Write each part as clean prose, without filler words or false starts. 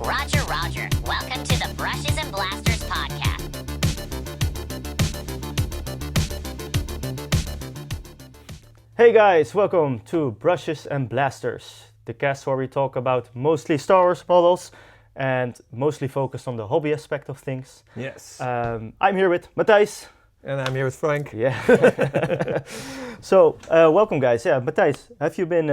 Roger, Roger. Welcome to the Brushes and Blasters podcast. Hey guys, welcome to Brushes and Blasters, the cast where we talk about mostly Star Wars models and mostly focused on the hobby aspect of things. Yes. I'm here with Matthijs. And I'm here with Frank. Yeah. So, welcome guys. Yeah, Matthijs, have you been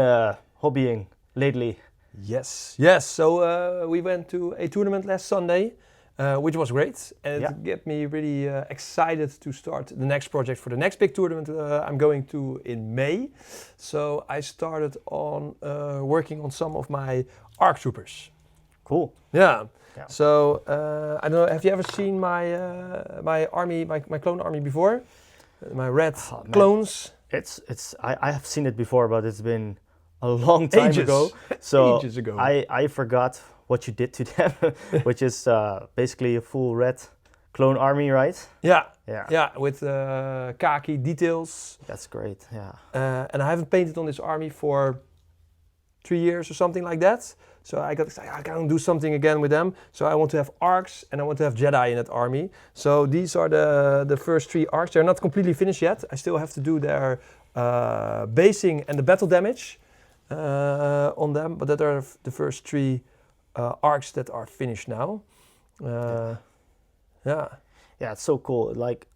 hobbying lately? Yes. So we went to a tournament last Sunday, which was great. And it got me really excited to start the next project for the next big tournament I'm going to in May. So I started on working on some of my ARC troopers. Cool. Yeah. So I don't know. Have you ever seen my army, my clone army before? My red clones. I have seen it before, but it's been a long time ago. So Ages ago. I forgot what you did to them, which is basically a full red clone army, right? Yeah, with khaki details. That's great. Yeah. And I haven't painted on this army for 3 years or something like that. So I gotta do something again with them. So I want to have arcs and I want to have Jedi in that army. So these are the first 3 arcs. They're not completely finished yet. I still have to do their basing and the battle damage on them. But that are the first 3 arcs that are finished now. Yeah, it's so cool. Like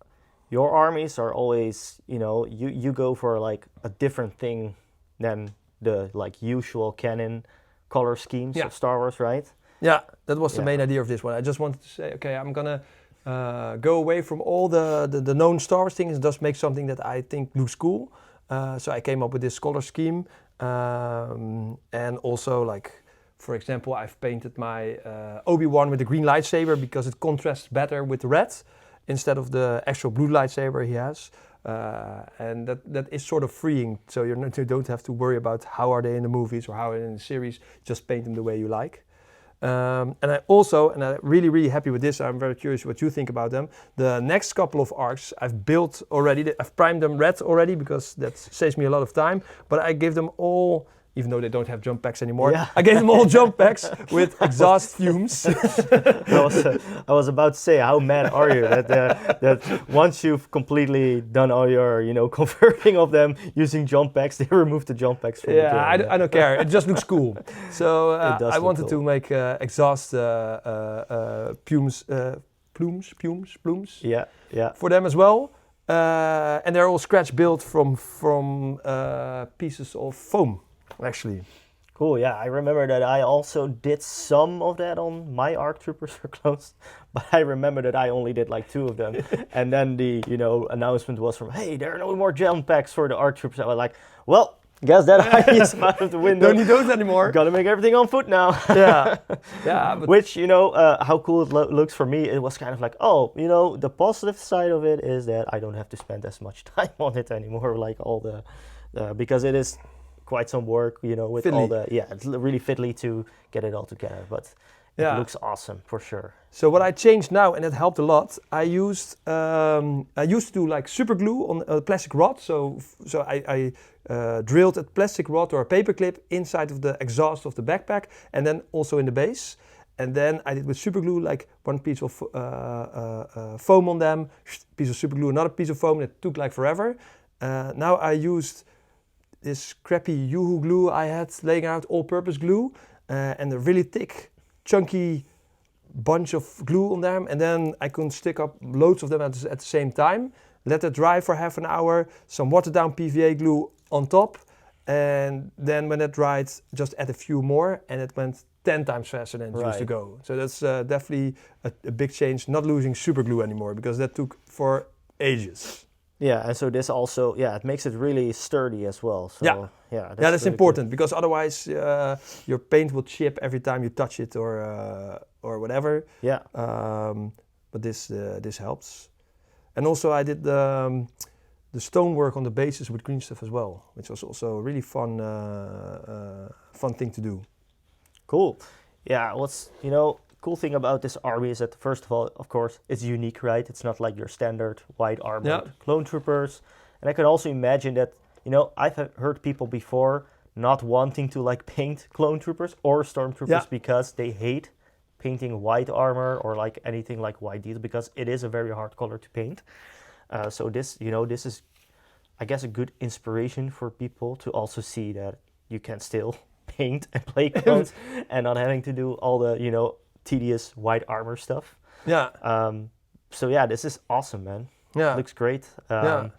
your armies are always, you go for like a different thing than the like usual canon color schemes of Star Wars, right? Yeah, that was the main idea of this one. I just wanted to say, okay, I'm gonna go away from all the known Star Wars things and just make something that I think looks cool. So I came up with this color scheme, and also like, for example, I've painted my Obi-Wan with the green lightsaber because it contrasts better with the red instead of the actual blue lightsaber he has. And that is sort of freeing, so you don't have to worry about how are they in the movies or how are they in the series. Just paint them the way you like. And I'm really happy with this. I'm very curious what you think about them. The next couple of arcs I've built already. I've primed them red already because that saves me a lot of time. But I gave them all, even though they don't have jump packs anymore, I gave them all jump packs with exhaust fumes. I was about to say, how mad are you that once you've completely done all your, converting of them using jump packs, they remove the jump packs from the game. I don't care. It just looks cool. So I wanted to make exhaust plumes. Yeah. For them as well. And they're all scratch built from pieces of foam. Actually. Cool, yeah. I remember that I also did some of that on my ARC troopers for clones, but I remember that I only did like 2 of them. And then the, announcement was from, hey, there are no more jump packs for the ARC troopers. I was like, well, guess that idea's out of the window. Don't need those anymore. Gotta make everything on foot now. Yeah. But which, how cool it looks for me, it was kind of like, the positive side of it is that I don't have to spend as much time on it anymore, like all the because it is quite some work, with fiddly. all the, it's really fiddly to get it all together, but it looks awesome for sure. So what I changed now, and it helped a lot, I used to do like super glue on a plastic rod, so I drilled a plastic rod or a paper clip inside of the exhaust of the backpack, and then also in the base. And then I did with super glue like one piece of foam on them, piece of super glue, another piece of foam. That took like forever. Now I used this crappy Yoo-hoo glue I had laying out, all-purpose glue, and a really thick, chunky bunch of glue on them. And then I could stick up loads of them at the same time, let it dry for half an hour, some watered-down PVA glue on top, and then when it dried, just add a few more, and it went 10 times faster than it used to go. So that's definitely a big change, not losing super glue anymore, because that took for ages. Yeah, and so this also, it makes it really sturdy as well. So, that's really important cool. Because otherwise your paint will chip every time you touch it or whatever. Yeah. But this helps. And also I did the stonework on the bases with green stuff as well, which was also a really fun thing to do. Cool. Yeah, cool thing about this army is that, first of all, of course, it's unique, right? It's not like your standard white armored clone troopers. And I can also imagine that, I've heard people before not wanting to like paint clone troopers or stormtroopers because they hate painting white armor or like anything like white detail, because it is a very hard color to paint. So this, this is, I guess, a good inspiration for people to also see that you can still paint and play clones and not having to do all the, tedious white armor stuff. Yeah. So yeah, this is awesome, man. Yeah. Looks great. Yeah.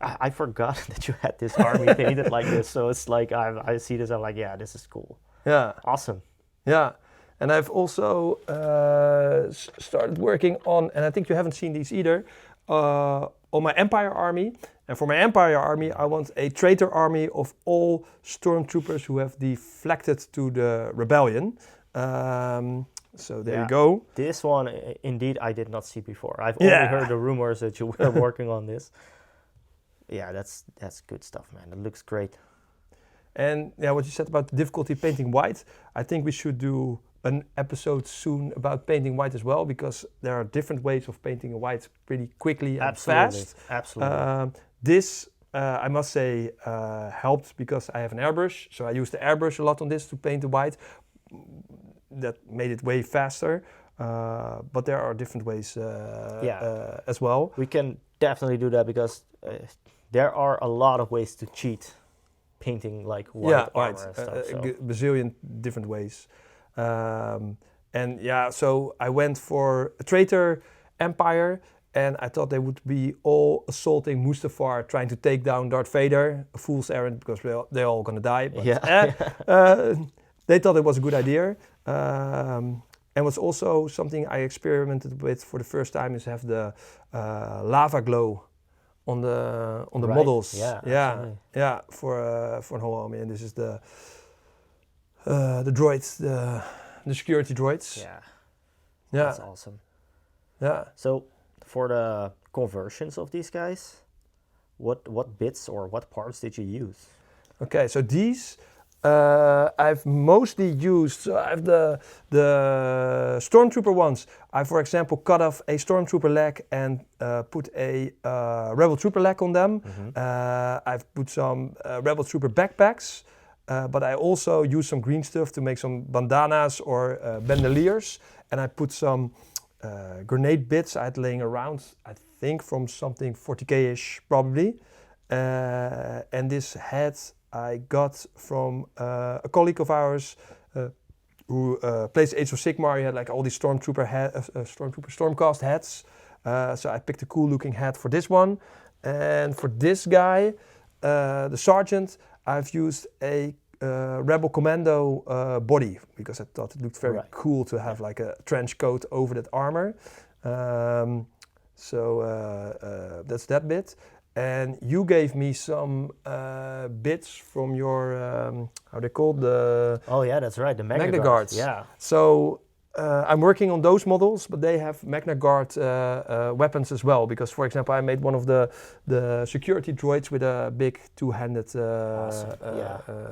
I forgot that you had this army painted like this, so it's like I see this, I'm like, yeah, this is cool. Yeah. Awesome. Yeah. And I've also started working on, and I think you haven't seen these either, on my Empire army. And for my Empire army, I want a traitor army of all stormtroopers who have deflected to the rebellion. So there you go. This one, indeed, I did not see before. I've only heard the rumors that you were working on this. Yeah, that's good stuff, man. It looks great. And yeah, what you said about the difficulty painting white, I think we should do an episode soon about painting white as well, because there are different ways of painting white pretty quickly and fast. Absolutely. This, I must say, helped because I have an airbrush. So I use the airbrush a lot on this to paint the white. That made it way faster. But there are different ways as well. We can definitely do that because there are a lot of ways to cheat painting like white armor and stuff. So. Bazillion different ways. And yeah, so I went for a traitor empire, and I thought they would be all assaulting Mustafar, trying to take down Darth Vader, a fool's errand because they're all gonna die. But they thought it was a good idea. And what's also something I experimented with for the first time is have the lava glow on the models. Yeah, for an whole army. And this is the droids, the security droids. Yeah, yeah, that's awesome. Yeah. So for the conversions of these guys, what bits or what parts did you use? Okay, so these I've mostly used. So I have the Stormtrooper ones. I, for example, cut off a Stormtrooper leg and put a Rebel Trooper leg on them. Mm-hmm. I've put some Rebel Trooper backpacks. But I also use some green stuff to make some bandanas or bandoliers. And I put some grenade bits I had laying around, I think from something 40k-ish probably. And this hat I got from a colleague of ours who plays Age of Sigmar. He had like all these Stormtrooper Stormcast hats. So I picked a cool looking hat for this one. And for this guy, the sergeant, I've used a Rebel Commando body because I thought it looked very cool to have like a trench coat over that armor. So that's that bit. And you gave me some bits from your, how they called the... Oh yeah, that's right, the Magna Guards. Yeah. So I'm working on those models, but they have Magna Guard weapons as well. Because, for example, I made one of the security droids with a big two-handed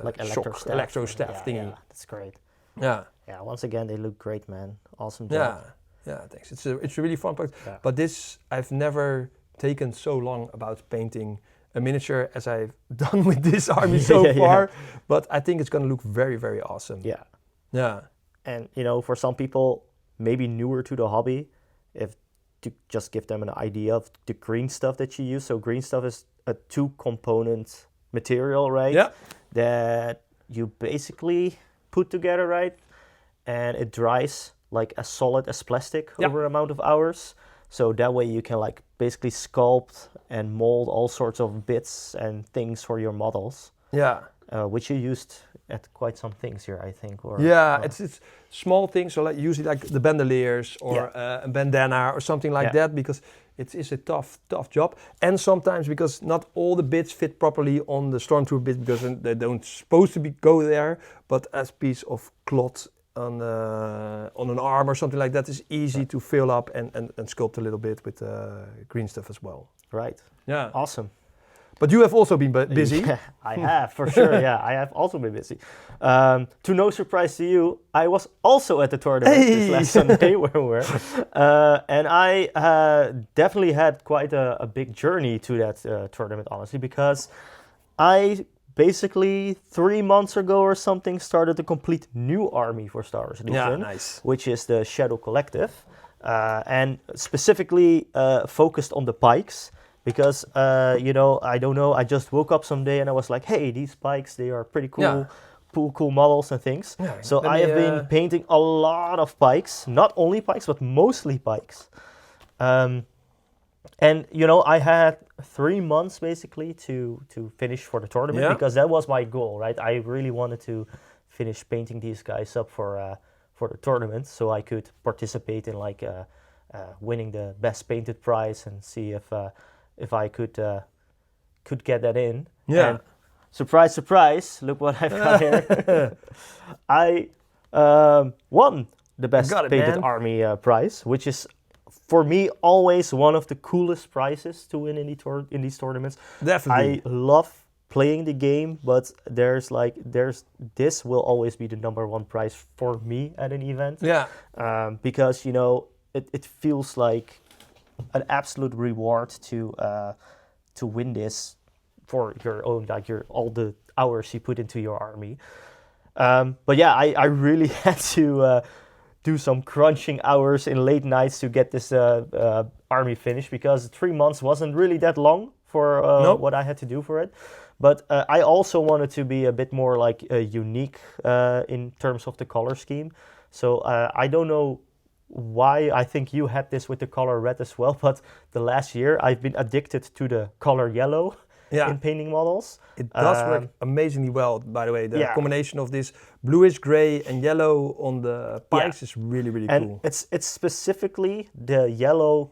like electro staff thingy. Yeah, that's great. Yeah. Yeah. Once again, they look great, man. Awesome job. Yeah. Thanks. It's a really fun project. Yeah. But this, I've never taken so long about painting a miniature as I've done with this army so far. But I think it's going to look very, very awesome. Yeah. Yeah. And, for some people maybe newer to the hobby, if to just give them an idea of the green stuff that you use. So green stuff is a 2-component material, right? Yeah. That you basically put together, right? And it dries like as solid as plastic over an amount of hours. So that way you can like basically sculpt and mold all sorts of bits and things for your models. Yeah. Which you used at quite some things here, I think. It's small things, so like usually like the bandoliers or a bandana or something like that, because it is a tough job. And sometimes because not all the bits fit properly on the Stormtrooper bit because they don't supposed to go there, but as piece of cloth on an arm or something like that is easy to fill up and sculpt a little bit with green stuff as well. Right. Yeah. Awesome. But you have also been busy. Yeah, I have, for sure. Yeah, I have also been busy. To no surprise to you, I was also at the tournament this last Sunday where we were. And I definitely had quite a big journey to that tournament, honestly, because I basically 3 months ago or something started a complete new army for Star Wars Edition, nice. which is the Shadow Collective, and specifically focused on the pikes. Because, I don't know, I just woke up someday and I was like, hey, these pikes, they are pretty cool, cool models and things. Yeah, so I have been painting a lot of pikes, not only pikes, but mostly pikes. And, I had 3 months basically to finish for the tournament, because that was my goal, right? I really wanted to finish painting these guys up for the tournament so I could participate in like winning the best painted prize and see if I could get that in. Yeah. And surprise, surprise! Look what I've got here. I won the best painted army prize, which is for me always one of the coolest prizes to win in these tournaments. Definitely. I love playing the game, but this will always be the #1 prize for me at an event. Yeah. Because it feels like an absolute reward to win this for your own, like all the hours you put into your army. But yeah, I really had to do some crunching hours in late nights to get this army finished, because 3 months wasn't really that long for what I had to do for it. But I also wanted to be a bit more like unique in terms of the color scheme. So I don't know why, I think you had this with the color red as well, but the last year I've been addicted to the color yellow in painting models. It does work amazingly well, by the way. The combination of this bluish gray and yellow on the pikes is really, really cool. And it's specifically the yellow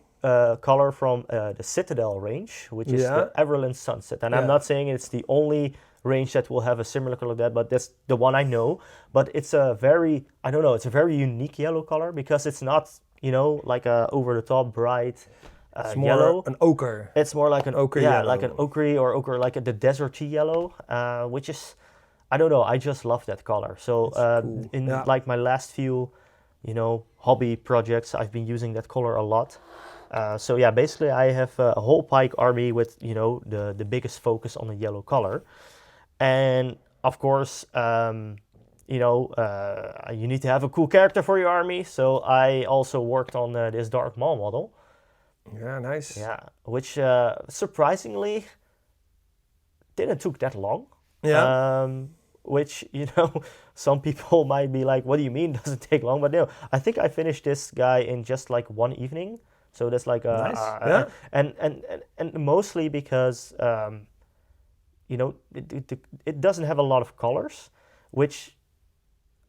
color from the Citadel range, which is the Everland Sunset. And I'm not saying it's the only range that will have a similar color like that, but that's the one I know. But it's a very, it's a very unique yellow color, because it's not, like a over-the-top bright it's more yellow. an ochre. It's more like an ochre yellow. Like an ochre like the deserty yellow, which is, I don't know, I just love that color. So cool. in like my last few, hobby projects, I've been using that color a lot. So yeah, basically I have a whole pike army with, the biggest focus on the yellow color. And of course, you need to have a cool character for your army. So I also worked on this Darth Maul model. Yeah, nice. Yeah, which surprisingly didn't took that long. Yeah. Which, some people might be like, what do you mean doesn't take long? But no, I think I finished this guy in just like one evening. So that's like nice. And mostly because it doesn't have a lot of colors, which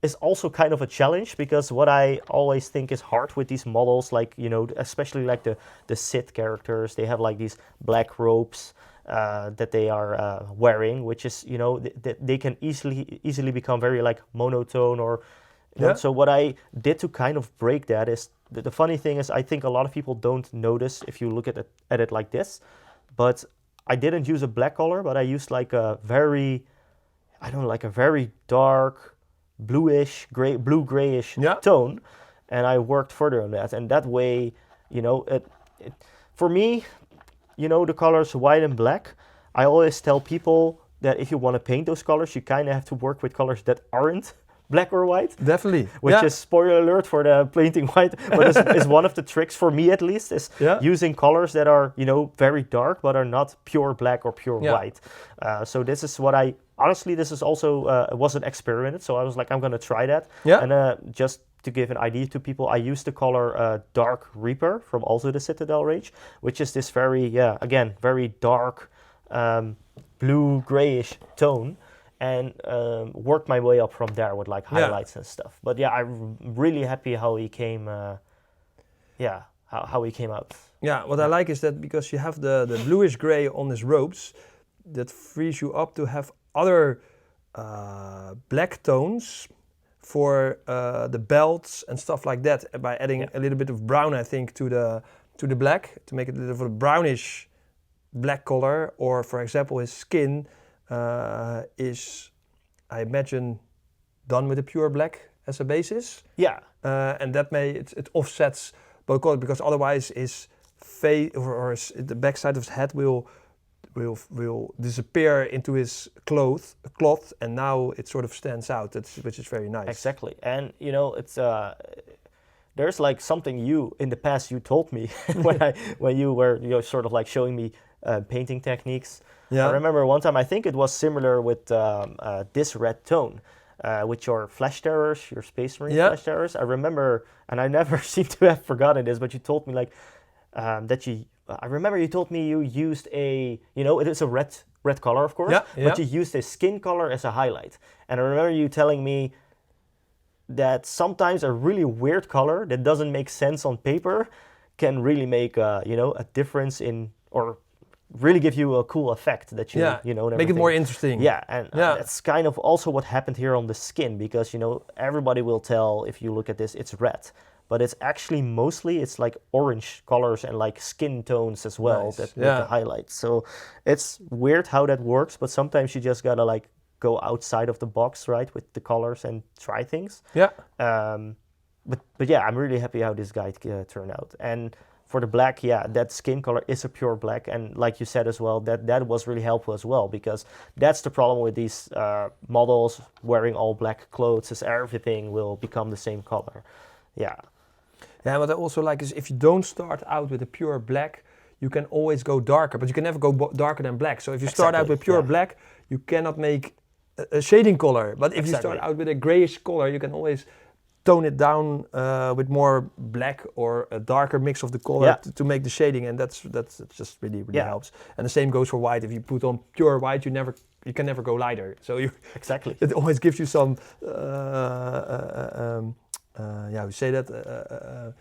is also kind of a challenge, because what I always think is hard with these models, like, especially like the Sith characters, they have like these black robes that they are wearing, which is, they can easily become very like monotone or, so what I did to kind of break that is, the funny thing is, I think a lot of people don't notice if you look at it like this, but I didn't use a black color, but I used like a very, very dark, bluish, blue-grayish tone, and I worked further on that. And that way, for me, the colors white and black, I always tell people that if you want to paint those colors, you kind of have to work with colors that aren't black or white. Definitely. Which is, spoiler alert for the painting white, but is one of the tricks for me at least, is using colors that are, very dark, but are not pure black or pure white. So this is what honestly, this is also, was an experiment, so I was like, I'm going to try that. Yeah. And just to give an idea to people, I used the color Dark Reaper from also the Citadel range, which is this very, again, very dark, blue-grayish tone. And worked my way up from there with like highlights and stuff. But yeah, I'm really happy how he came. How he came out. Yeah, what I like is that because you have the bluish gray on his robes, that frees you up to have other black tones for the belts and stuff like that, by adding a little bit of brown, I think, to the black to make it a little bit of a brownish black color. Or for example, his skin. Is, I imagine, done with a pure black as a basis. Yeah. And that it offsets both colors, because otherwise his face or the backside of his head will will disappear into his cloth, and now it sort of stands out. Which is very nice. Exactly, and it's there's like something you in the past you told me when you were sort of like showing me painting techniques. Yeah. I remember one time, I think it was similar with this red tone. With your flash terrors, your Space Marine flash terrors. I remember, and I never seem to have forgotten this, but you told me like that you. I remember you told me you used it is a red color, of course, but you used a skin color as a highlight. And I remember you telling me that sometimes a really weird color that doesn't make sense on paper can really make a difference in, or really give you a cool effect that make it more interesting. And that's kind of also what happened here on the skin, because everybody will tell if you look at this it's red, but it's actually mostly it's like orange colors and like skin tones as well that make the highlights. So it's weird how that works, but sometimes you just gotta like go outside of the box, right, with the colors and try things. But yeah, I'm really happy how this guide turned out. And for the black, that skin color is a pure black, and like you said as well, that was really helpful as well, because that's the problem with these models wearing all black clothes, is everything will become the same color. Yeah, what I also like is if you don't start out with a pure black, you can always go darker, but you can never go darker than black. So if you start out with pure black, you cannot make a shading color. But if you start out with a grayish color, you can always tone it down with more black or a darker mix of the color to make the shading, and that's just really helps. And the same goes for white. If you put on pure white, you can never go lighter. So it always gives you some we say that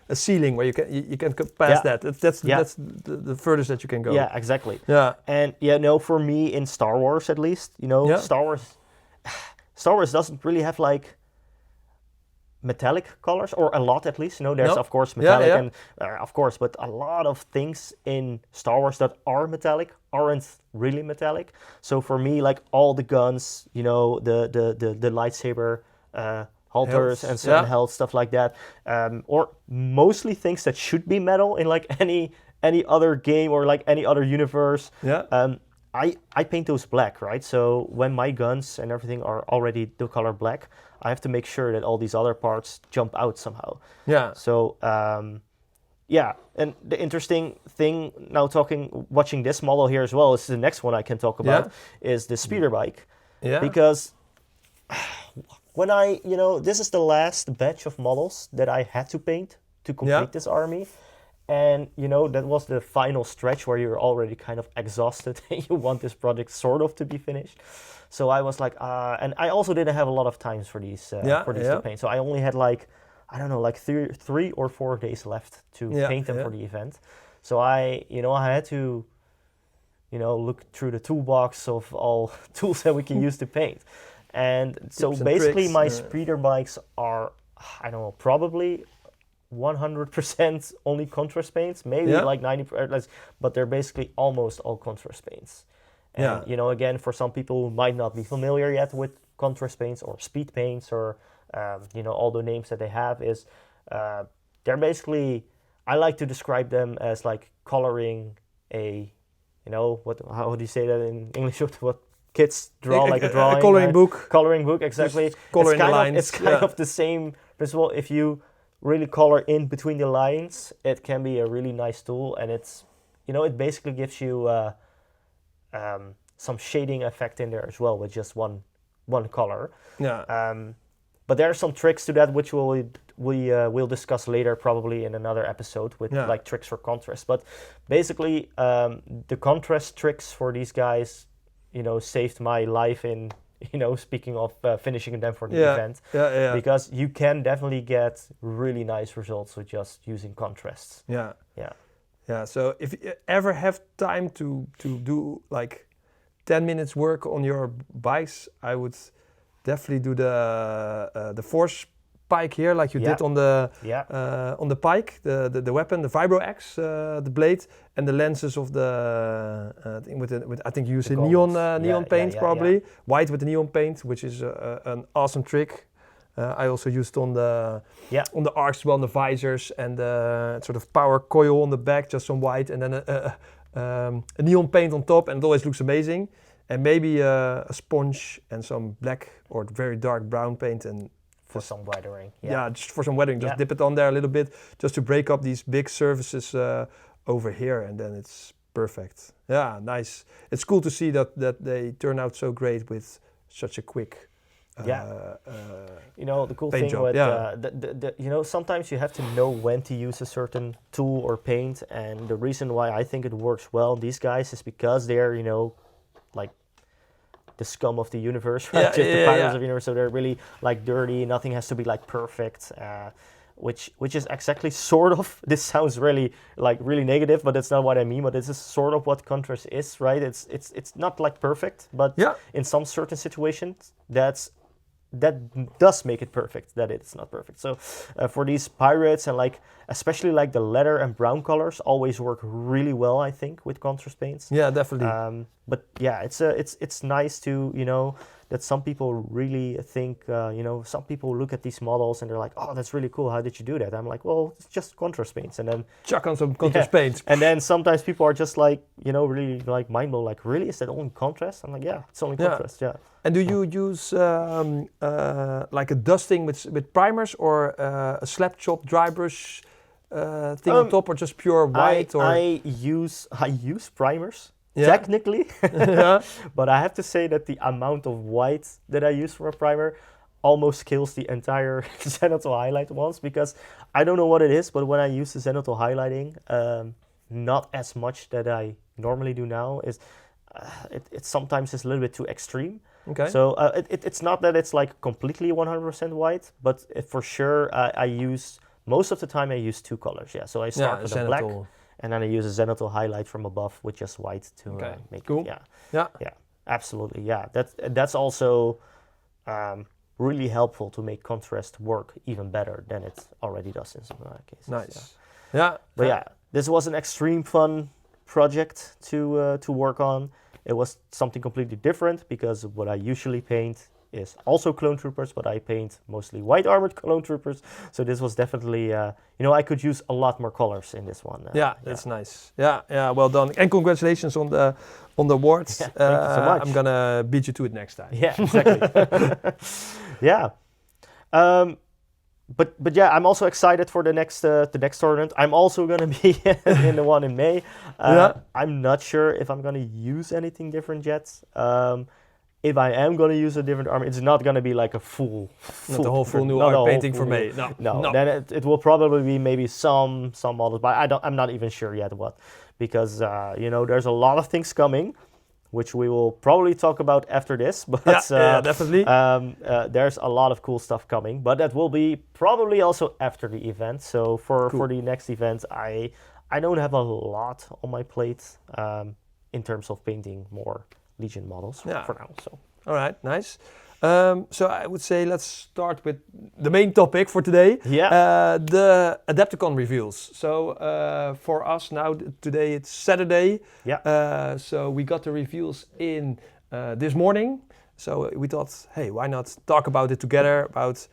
a ceiling where you can pass that. That's the furthest that you can go. Yeah, exactly. Yeah, and for me in Star Wars at least, Star Wars doesn't really have like metallic colors, or a lot at least. There's of course metallic and of course, but a lot of things in Star Wars that are metallic aren't really metallic. So for me, like all the guns, the lightsaber halters and certain health stuff like that, or mostly things that should be metal in like any other game or like any other universe. I paint those black, right? So when my guns and everything are already the color black, I have to make sure that all these other parts jump out somehow. Yeah. So, and the interesting thing now watching this model here as well, is the next one I can talk about, is the speeder bike. Yeah. Because when this is the last batch of models that I had to paint to complete this army. And, that was the final stretch where you're already kind of exhausted and you want this project sort of to be finished. So I was like, and I also didn't have a lot of times for these to paint. So I only had like 3 or 4 days left to paint them for the event. So I had to, look through the toolbox of all tools that we can use to paint. And so basically my speeder bikes are, probably 100% only contrast paints, maybe like 90%, but they're basically almost all contrast paints. And again, for some people who might not be familiar yet with contrast paints or speed paints or all the names that they have, is they're basically, I like to describe them as like coloring a, how do you say that in English? What kids draw, like a drawing, a coloring book. Coloring book, exactly. Coloring the lines. It's kind of the same principle. If you really color in between the lines, it can be a really nice tool, and it's it basically gives you some shading effect in there as well with just one color. But there are some tricks to that which we'll discuss later, probably in another episode, with like tricks for contrast. But basically the contrast tricks for these guys saved my life in speaking of finishing them for the event. Because you can definitely get really nice results with just using contrasts. So if you ever have time to do like 10 minutes work on your bikes, I would definitely do the force pike here, like you did on the pike, the weapon, the vibro axe, the blade, and the lenses of the thing with I think you use neon paint, probably white with the neon paint, which is an awesome trick. I also used on the arcs, well, on the visors, and the sort of power coil on the back, just some white, and then a neon paint on top, and it always looks amazing. And maybe a sponge and some black or very dark brown paint, and For some weathering. just for some weathering, just dip it on there a little bit, just to break up these big surfaces over here, and then it's perfect. Yeah, nice. It's cool to see that they turn out so great with such a quick. You know, the cool paint thing job, with you know, sometimes you have to know when to use a certain tool or paint, and the reason why I think it works well in these guys is because they're, you know, like the scum of the universe, right? Just the pirates of the universe, so they're really like dirty. Nothing has to be like perfect, which is exactly sort of. This sounds really negative, but that's not what I mean. But this is sort of what contrast is, right? It's not like perfect, but in some certain situations, that does make it perfect, that it's not perfect. So for these pirates, and like especially like the leather and brown colors always work really well, I think, with contrast paints. Yeah, definitely. But yeah, it's nice to, you know, that some people really think, you know, some people look at these models and they're like, oh, that's really cool, how did you do that? I'm like, well, it's just contrast paints. And then chuck on some contrast paints. And then sometimes people are just like, you know, really like mind blown, like, really, is that only contrast? I'm like, yeah, it's only contrast. And do you use like a dusting with primers, or a slap chop dry brush thing on top, or just pure white? I use primers. Technically, but I have to say that the amount of white that I use for a primer almost kills the entire zenithal highlight once, because I don't know what it is, but when I use the zenithal highlighting, not as much that I normally do now, is it sometimes is a little bit too extreme. Okay. So it's not that it's like completely 100% white, but for sure I use, most of the time I use two colors. Yeah, so I start with a black. And then I use a zenithal highlight from above with just white to make cool. it. Yeah, absolutely. Yeah, that's also really helpful to make contrast work even better than it already does in some cases. Nice. But yeah, this was an extreme fun project to work on. It was something completely different, because what I usually paint is also clone troopers, but I paint mostly white armored clone troopers. So this was definitely, you know, I could use a lot more colors in this one. That's nice. Yeah, well done, and congratulations on the awards. Thank you so much. I'm gonna beat you to it next time. Yeah, exactly. But yeah, I'm also excited for the next tournament. I'm also gonna be in the one in May. I'm not sure if I'm gonna use anything different yet. If I am going to use a different armor, it's not going to be like a full not the whole full new art painting for me. No. Then it will probably be maybe some models, but I'm not even sure yet what, because you know, there's a lot of things coming, which we will probably talk about after this. But definitely. There's a lot of cool stuff coming, but that will be probably also after the event. So for the next event, I don't have a lot on my plate in terms of painting more Legion models for now. So all right, nice. So I would say let's start with the main topic for today. The Adepticon reveals. So for us now, today it's Saturday. So we got the reveals in this morning. So we thought, hey, why not talk about it together, about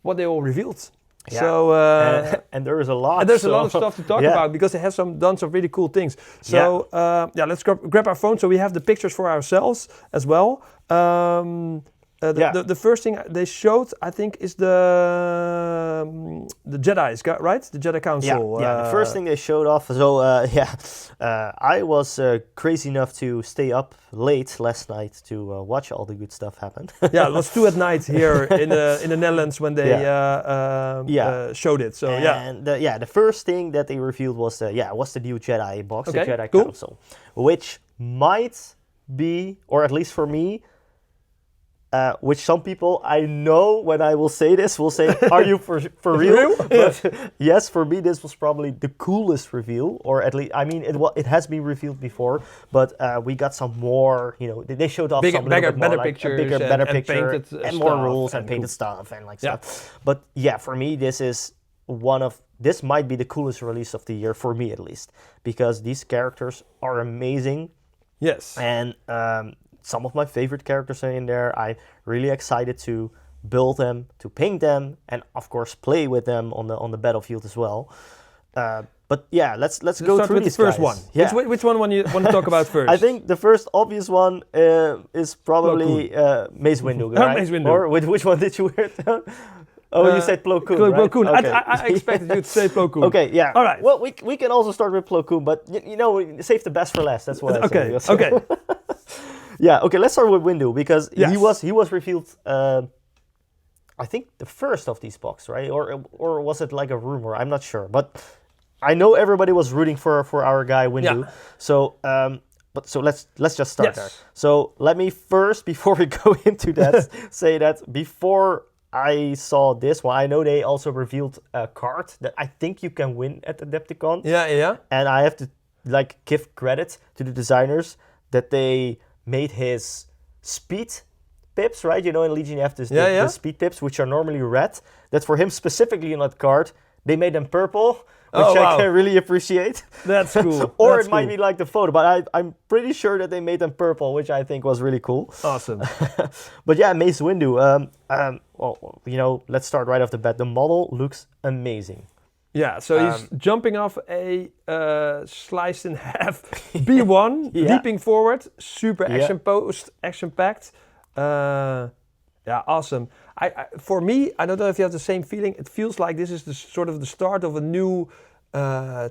what they all revealed. So and there is a lot. And there's a lot of stuff to talk about, because they have done some really cool things. So let's grab our phone, so we have the pictures for ourselves as well. The first thing they showed, I think, is the Jedi's, right? The Jedi Council. The first thing they showed off. So I was crazy enough to stay up late last night to watch all the good stuff happen. It was 2 at night here in the Netherlands when they showed it. So and the first thing that they revealed was the new Jedi box, the Jedi Council, which might be, or at least for me, which some people I know when I will say this will say, "Are you for real?" But yes, for me this was probably the coolest reveal, or at least it has been revealed before, but we got some more. You know, they showed off some better pictures, better picture, and more rules and painted stuff and stuff. But yeah, for me this might be the coolest release of the year, for me at least, because these characters are amazing. Yes, and some of my favorite characters are in there. I'm really excited to build them, to paint them, and of course play with them on the battlefield as well. But But yeah, let's go start through with these the first guys. one. Yeah. Which one you want to talk about first? I think the first obvious one is probably Mace Windu, right? Mace Windu. Or which one did you wear down? Oh, you said Plo Koon, right? Plo Koon. Okay. I expected you to say Plo Koon. Okay, yeah. All right. Well, we can also start with Plo Koon, but we save the best for last. That's what I say. Okay. Okay. Yeah. Okay. Let's start with Windu because Yes. he was revealed. I think the first of these box, right? Or was it like a rumor? I'm not sure, but I know everybody was rooting for our guy Windu. Yeah. So so let's just start Yes. there. So let me first, before we go into that, say that before I saw this one, I know they also revealed a card that I think you can win at Adepticon. Yeah. And I have to give credit to the designers that they made his speed pips, right? In Legion you have the speed pips, which are normally red. That for him specifically on that card, they made them purple, which I can really appreciate. That's cool. Or That's it might be like the photo, but I'm pretty sure that they made them purple, which I think was really cool. Awesome. But yeah, Mace Windu. Well, let's start right off the bat. The model looks amazing. Yeah, so he's jumping off a sliced in half B1, leaping forward, super action-packed. Awesome. For me, I don't know if you have the same feeling. It feels like this is the sort of the start of a new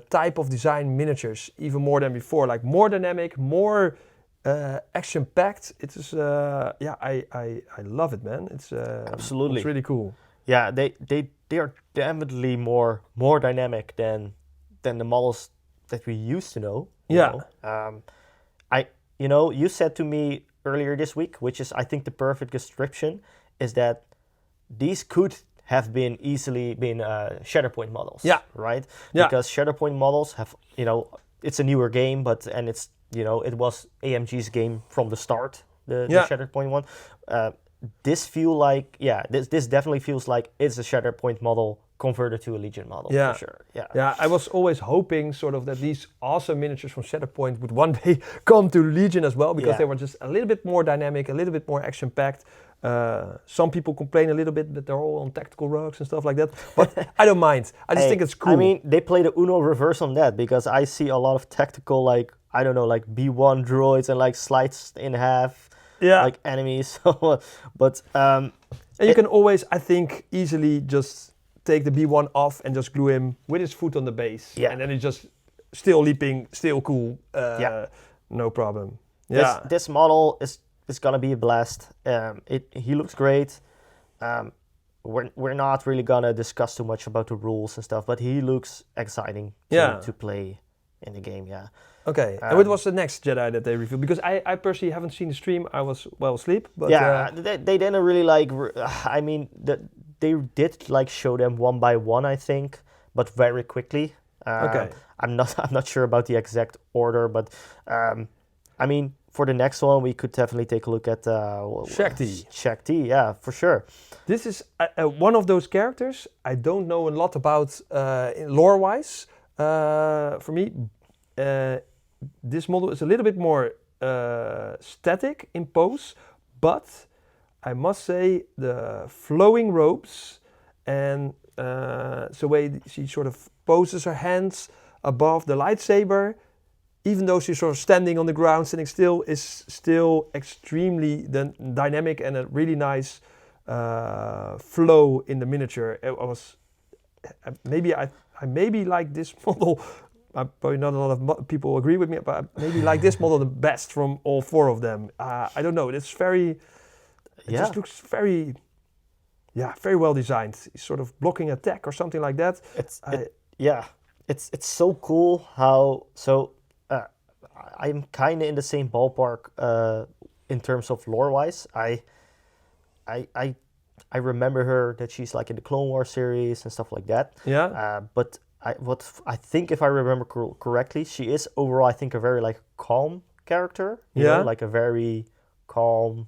type of design miniatures, even more than before. Like more dynamic, more action-packed. It is, I love it, man. It's absolutely, it's really cool. Yeah, they are definitely more dynamic than the models that we used to know. You said to me earlier this week, which is I think the perfect description, is that these could have been easily been Shatterpoint models. Yeah. Right? Yeah. Because Shatterpoint models have, it's a newer game, and it's, it was AMG's game from the start, the Shatterpoint one. This this definitely feels like it's a Shatterpoint model converted to a Legion model, for sure. Yeah, I was always hoping sort of that these awesome miniatures from Shatterpoint would one day come to Legion as well, because they were just a little bit more dynamic, a little bit more action-packed. Some people complain a little bit that they're all on tactical rugs and stuff like that, but I don't mind. I just think it's cool. I mean, they play the Uno reverse on that, because I see a lot of tactical, like B1 droids and sliced in half, like enemies. But and you can always, I think, easily just take the B1 off and just glue him with his foot on the base. Yeah. And then he's just still leaping, still cool. No problem. Yeah. This model is gonna be a blast. He looks great. We're not really gonna discuss too much about the rules and stuff, but he looks exciting to play in the game. Yeah. Okay. And what was the next Jedi that they revealed? Because I personally haven't seen the stream. I was well asleep. But they didn't really I mean, they did show them one by one, I think, but very quickly. Okay. I'm not sure about the exact order, but I mean, for the next one, we could definitely take a look at Shakti. Shakti, yeah, for sure. This is one of those characters I don't know a lot about lore-wise. For me, this model is a little bit more static in pose, but I must say the flowing robes and the way she sort of poses her hands above the lightsaber, even though she's sort of standing on the ground, standing still, is still extremely dynamic and a really nice flow in the miniature. It was I maybe like this model. Probably not a lot of people agree with me, but I maybe like this model the best from all four of them. I don't know. It's very. It just looks very well designed. He's sort of blocking attack or something like that. It's so cool how I'm kind of in the same ballpark in terms of lore-wise. I remember her that she's in the Clone Wars series and stuff like that. Yeah. But I think if I remember correctly, she is overall, I think, a very calm character. You know, a very calm,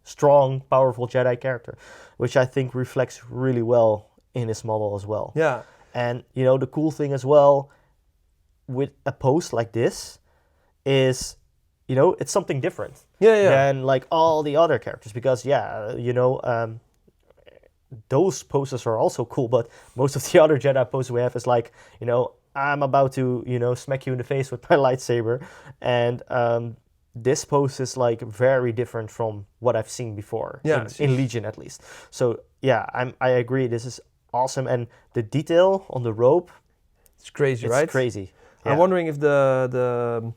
strong, powerful Jedi character, which I think reflects really well in this model as well. Yeah. And the cool thing as well with a pose like this is, it's something different than all the other characters, because those poses are also cool, but most of the other Jedi poses we have is I'm about to, smack you in the face with my lightsaber, and this pose is like very different from what I've seen before in Legion at least. So yeah, I agree. This is awesome, and the detail on the rope, it's crazy, right? It's crazy. Yeah. I'm wondering if the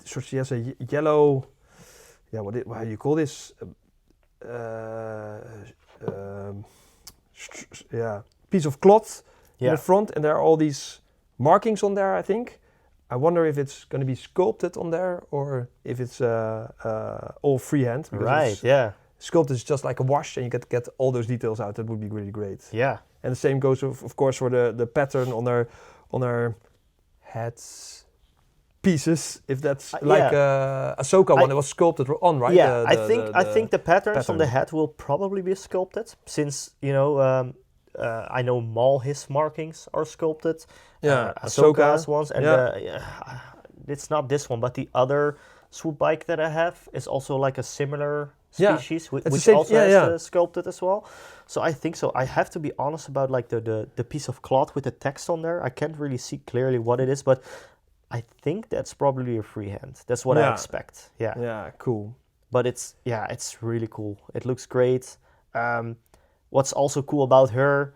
so she has a yellow, how do you call this? Piece of cloth in the front, and there are all these markings on there, I think. I wonder if it's going to be sculpted on there or if it's all freehand. Right, yeah. Sculpted is just like a wash and you get all those details out. That would be really great. Yeah. And the same goes, of course, for the pattern on her heads pieces. If that's like Ahsoka one, it was sculpted on, right? Yeah, I think the patterns on the head will probably be sculpted since, I know Maul, his markings are sculpted. Ahsoka's ones, and it's not this one, but the other swoop bike that I have is also like a similar species, which also has sculpted as well. So I think so. I have to be honest about like the piece of cloth with the text on there. I can't really see clearly what it is, but I think that's probably a freehand. That's what I expect. Yeah. Yeah, cool. But it's really cool. It looks great. What's also cool about her,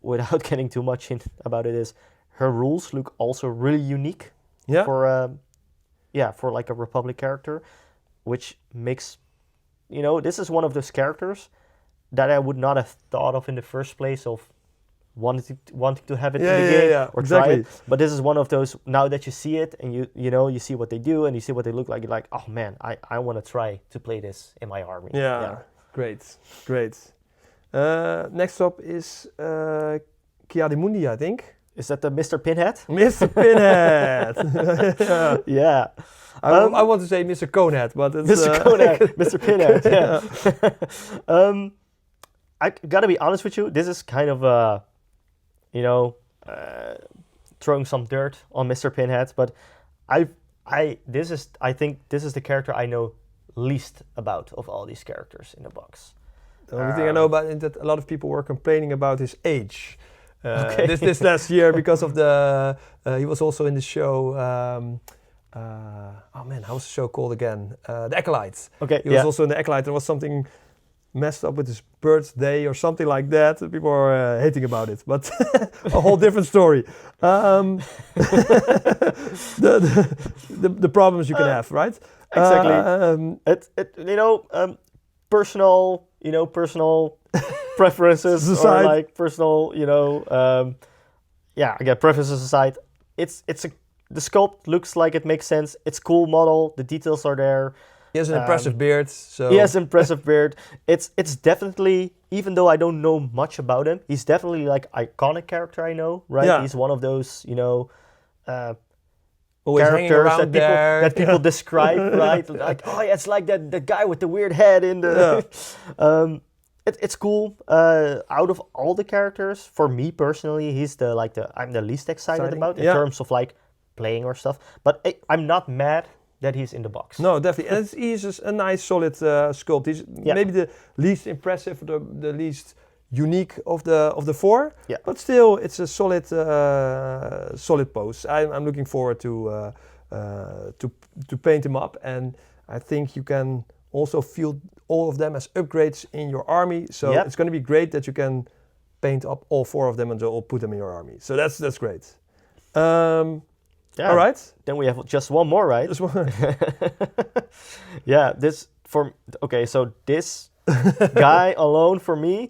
without getting too much about it, is her rules look also really unique for like a Republic character, which makes, this is one of those characters that I would not have thought of in the first place of wanting to have it in the game or try it. But this is one of those, now that you see it and you see what they do and you see what they look like, you're like, oh man, I want to try to play this in my army. Yeah. Great. Next up is Kiadimundi, I think. Is that the Mr. Pinhead? Mr. Pinhead! Yeah. I want to say Mr. Conehead, but it's... Mr. Conehead, Mr. Pinhead, yeah. I gotta be honest with you, this is kind of, throwing some dirt on Mr. Pinhead, but I think this is the character I know least about of all these characters in the box. The only thing I know about it is that a lot of people were complaining about his age. This last year because of he was also in the show, how was the show called again? The Acolyte. Okay, he was also in the Acolyte. There was something messed up with his birthday or something like that. People were hating about it, but a whole different story. The problems you can have, right? Exactly. Personal preferences aside. Or like personal, preferences aside. The sculpt looks like it makes sense. It's cool model. The details are there. He has an impressive beard. So he has an impressive beard. It's definitely, even though I don't know much about him, he's definitely like iconic character I know, right? Yeah. He's one of those, always characters that people describe, right? Like, oh yeah, it's like that guy with the weird head in the. Yeah. It's cool. Out of all the characters, for me personally, he's I'm the least excited about in terms of like playing or stuff. But I'm not mad that he's in the box. No, definitely, and he's just a nice, solid sculpt. He's maybe the least impressive, the least unique of the four. Yeah. But still, it's a solid pose. I'm looking forward to paint him up, and I think you can also feel all of them as upgrades in your army. So it's going to be great that you can paint up all four of them and all put them in your army. So that's great. All right. Then we have just one more, right? Just one. Yeah. So this guy alone for me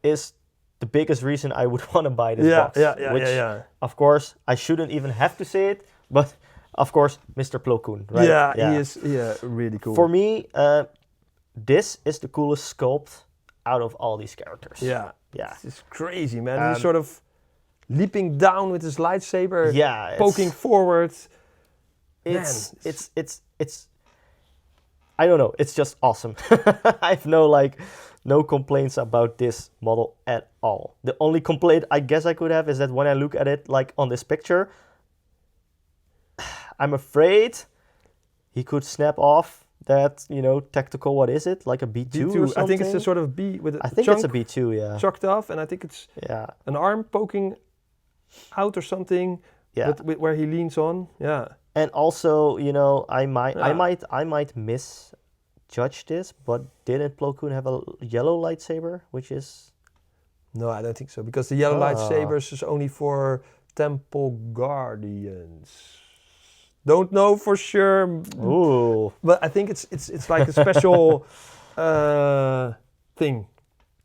is the biggest reason I would want to buy this box. Yeah. Of course, I shouldn't even have to say it, but of course, Mr. Plo Koon, right? Yeah, he is really cool. For me, this is the coolest sculpt out of all these characters. Yeah. It's crazy, man. He's sort of leaping down with his lightsaber, poking forward. It's I don't know, it's just awesome. I have no complaints about this model at all. The only complaint I guess I could have is that when I look at it like on this picture, I'm afraid he could snap off that, tactical, what is it? Like a B2 or something? I think it's a sort of B with a I think it's a B2, yeah. Chucked off, and I think it's an arm poking out or something. Yeah. With where he leans on. Yeah. And also, I might misjudge this, but didn't Plo Koon have a yellow lightsaber, which is? No, I don't think so, because the yellow lightsabers is only for Temple Guardians. Don't know for sure. Ooh. But I think it's like a special thing.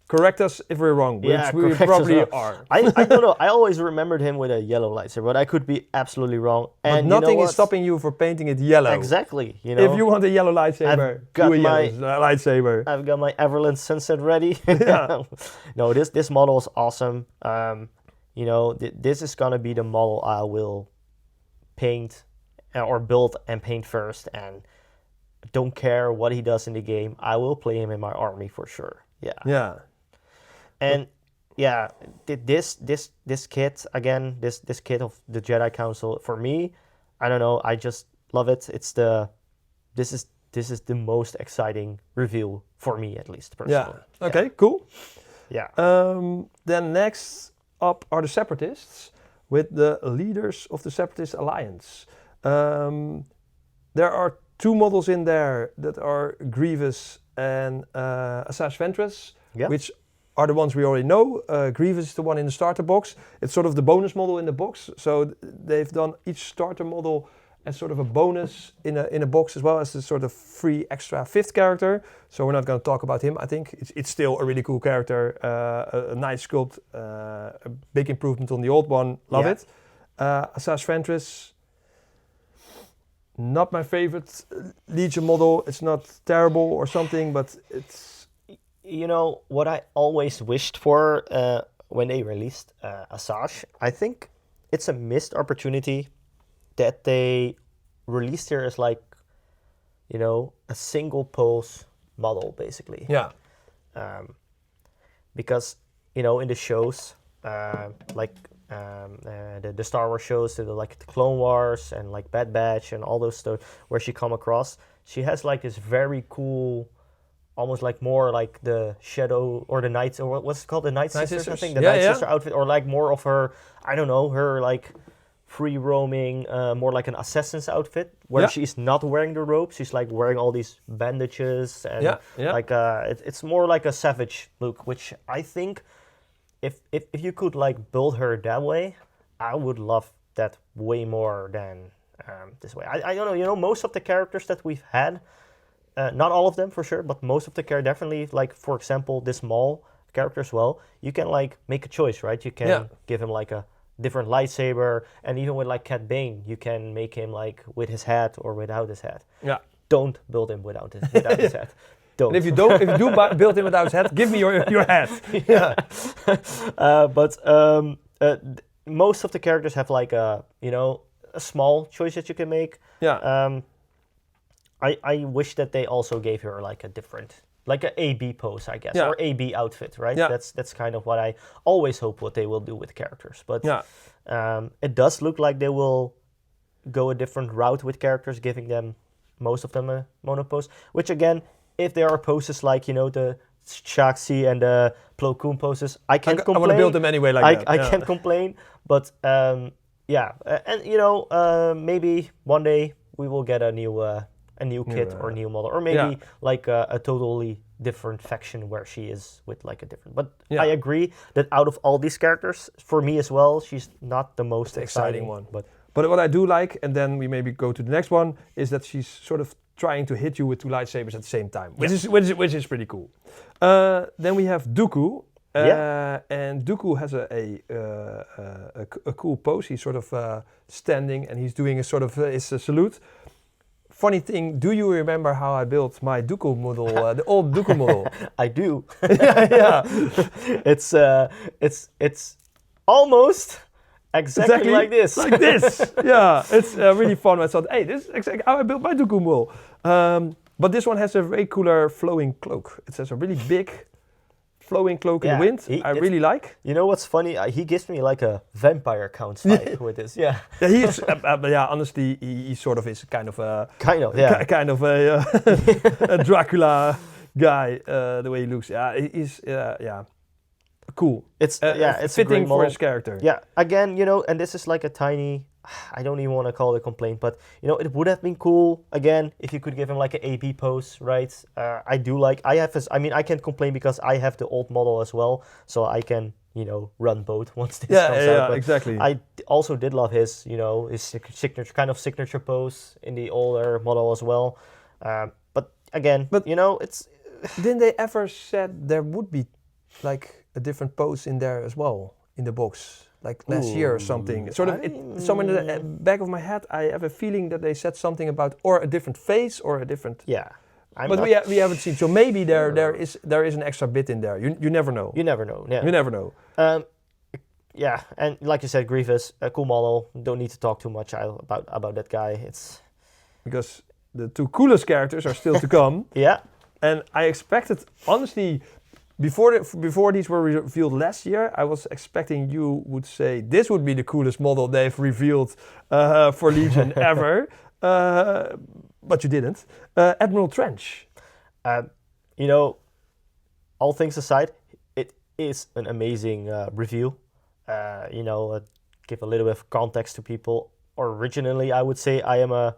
Correct us if we're wrong, which we probably are. I don't know. I always remembered him with a yellow lightsaber, but I could be absolutely wrong. And but nothing is stopping you for painting it yellow. Exactly. If you want a yellow lightsaber, do a yellow lightsaber. I've got my Everland Sunset ready. Yeah. No, this model is awesome. This is gonna be the model I will paint or build and paint first, and don't care what he does in the game. I will play him in my army for sure. Yeah. Yeah. And yeah, this kit again, this kit of the Jedi Council, for me, I don't know, I just love it. This is the most exciting reveal for me, at least personally. Yeah. Okay. Cool. Yeah. Then next up are the Separatists, with the leaders of the Separatist Alliance. There are 2 models in there that are Grievous and Asajj Ventress, which are the ones we already know. Grievous is the one in the starter box. It's sort of the bonus model in the box. So they've done each starter model as sort of a bonus in a box, as well as a sort of free extra 5th character. So we're not going to talk about him. I think it's still a really cool character, a nice sculpt, a big improvement on the old one. Love it. Asajj Ventress, not my favorite Legion model. It's not terrible or something, but it's... What I always wished for when they released Asajj, I think it's a missed opportunity that they released her as like, a single pose model, basically. Yeah. Because, in the shows, the Star Wars shows, the Clone Wars and like Bad Batch and all those stuff where she come across, she has like this very cool, almost like more like the Shadow or the Knights, or what's it called, the Night Sisters, I think, the Night Sister outfit, or like more of her, I don't know, her like free roaming, more like an assassin's outfit, where she's not wearing the robes, she's like wearing all these bandages, and like it's more like a savage look, which I think if you could like build her that way, I would love that way more than this way. I don't know, most of the characters that we've had, not all of them for sure, but most of the characters, definitely, like for example, this Maul character as well, you can like make a choice, right? You can give him like a different lightsaber, and even with like Cat Bane, you can make him like with his hat or without his hat. Yeah. Don't build him without his hat. Don't. And if you do build him without his hat, give me your hat. Yeah. But most of the characters have like a small choice that you can make. Yeah. I wish that they also gave her like a different, like an AB pose, I guess, or AB outfit, right? Yeah. That's kind of what I always hope what they will do with characters. But it does look like they will go a different route with characters, giving them, most of them, a mono pose. Which again, if there are poses like, the Shaxi and the Plo Koon poses, I can't complain. I want to build them anyway like that. I can't complain, but and maybe one day we will get a new kit or new model, or maybe like a totally different faction where she is with like a different. But I agree that out of all these characters, for me as well, she's not the most exciting one. But what I do like, and then we maybe go to the next one, is that she's sort of trying to hit you with 2 lightsabers at the same time, which is pretty cool. Then we have Dooku. And Dooku has a cool pose. He's sort of standing, and he's doing a sort of his salute. Funny thing, do you remember how I built my Dooku model, the old Dooku model? I do. yeah. It's almost exactly like this. Like this. Yeah, it's really fun. I thought, hey, this is exactly how I built my Dooku model. But this one has a very cooler flowing cloak. It has a really big flowing cloak in the wind. I really like. You know what's funny? He gives me like a vampire count vibe with this. Yeah. Yeah, he is. Honestly, he sort of is kind of a a Dracula guy. The way he looks. Yeah, he's cool. It's it's a fitting great for model. his character. Yeah, again, and this is like a tiny, I don't even want to call it a complaint, but it would have been cool again if you could give him like an AP pose, right? I can't complain because I have the old model as well, so I can run both once this comes out. But exactly. I also did love his signature pose in the older model as well. But again, it's. Didn't they ever said there would be like a different pose in there as well in the box, like last year or something? Somewhere in the back of my head, I have a feeling that they said something about or a different face or a different. Yeah. But we haven't seen. So maybe there is an extra bit in there. You never know. You never know. Yeah. You never know. Yeah, and like you said, Grievous, a cool model. Don't need to talk too much about that guy. It's because the two coolest characters are still to come. Yeah. And I expected, honestly, before these were revealed last year, I was expecting you would say this would be the coolest model they've revealed for Legion ever, but you didn't. Admiral Trench. All things aside, it is an amazing reveal. Give a little bit of context to people. Originally, I would say I am a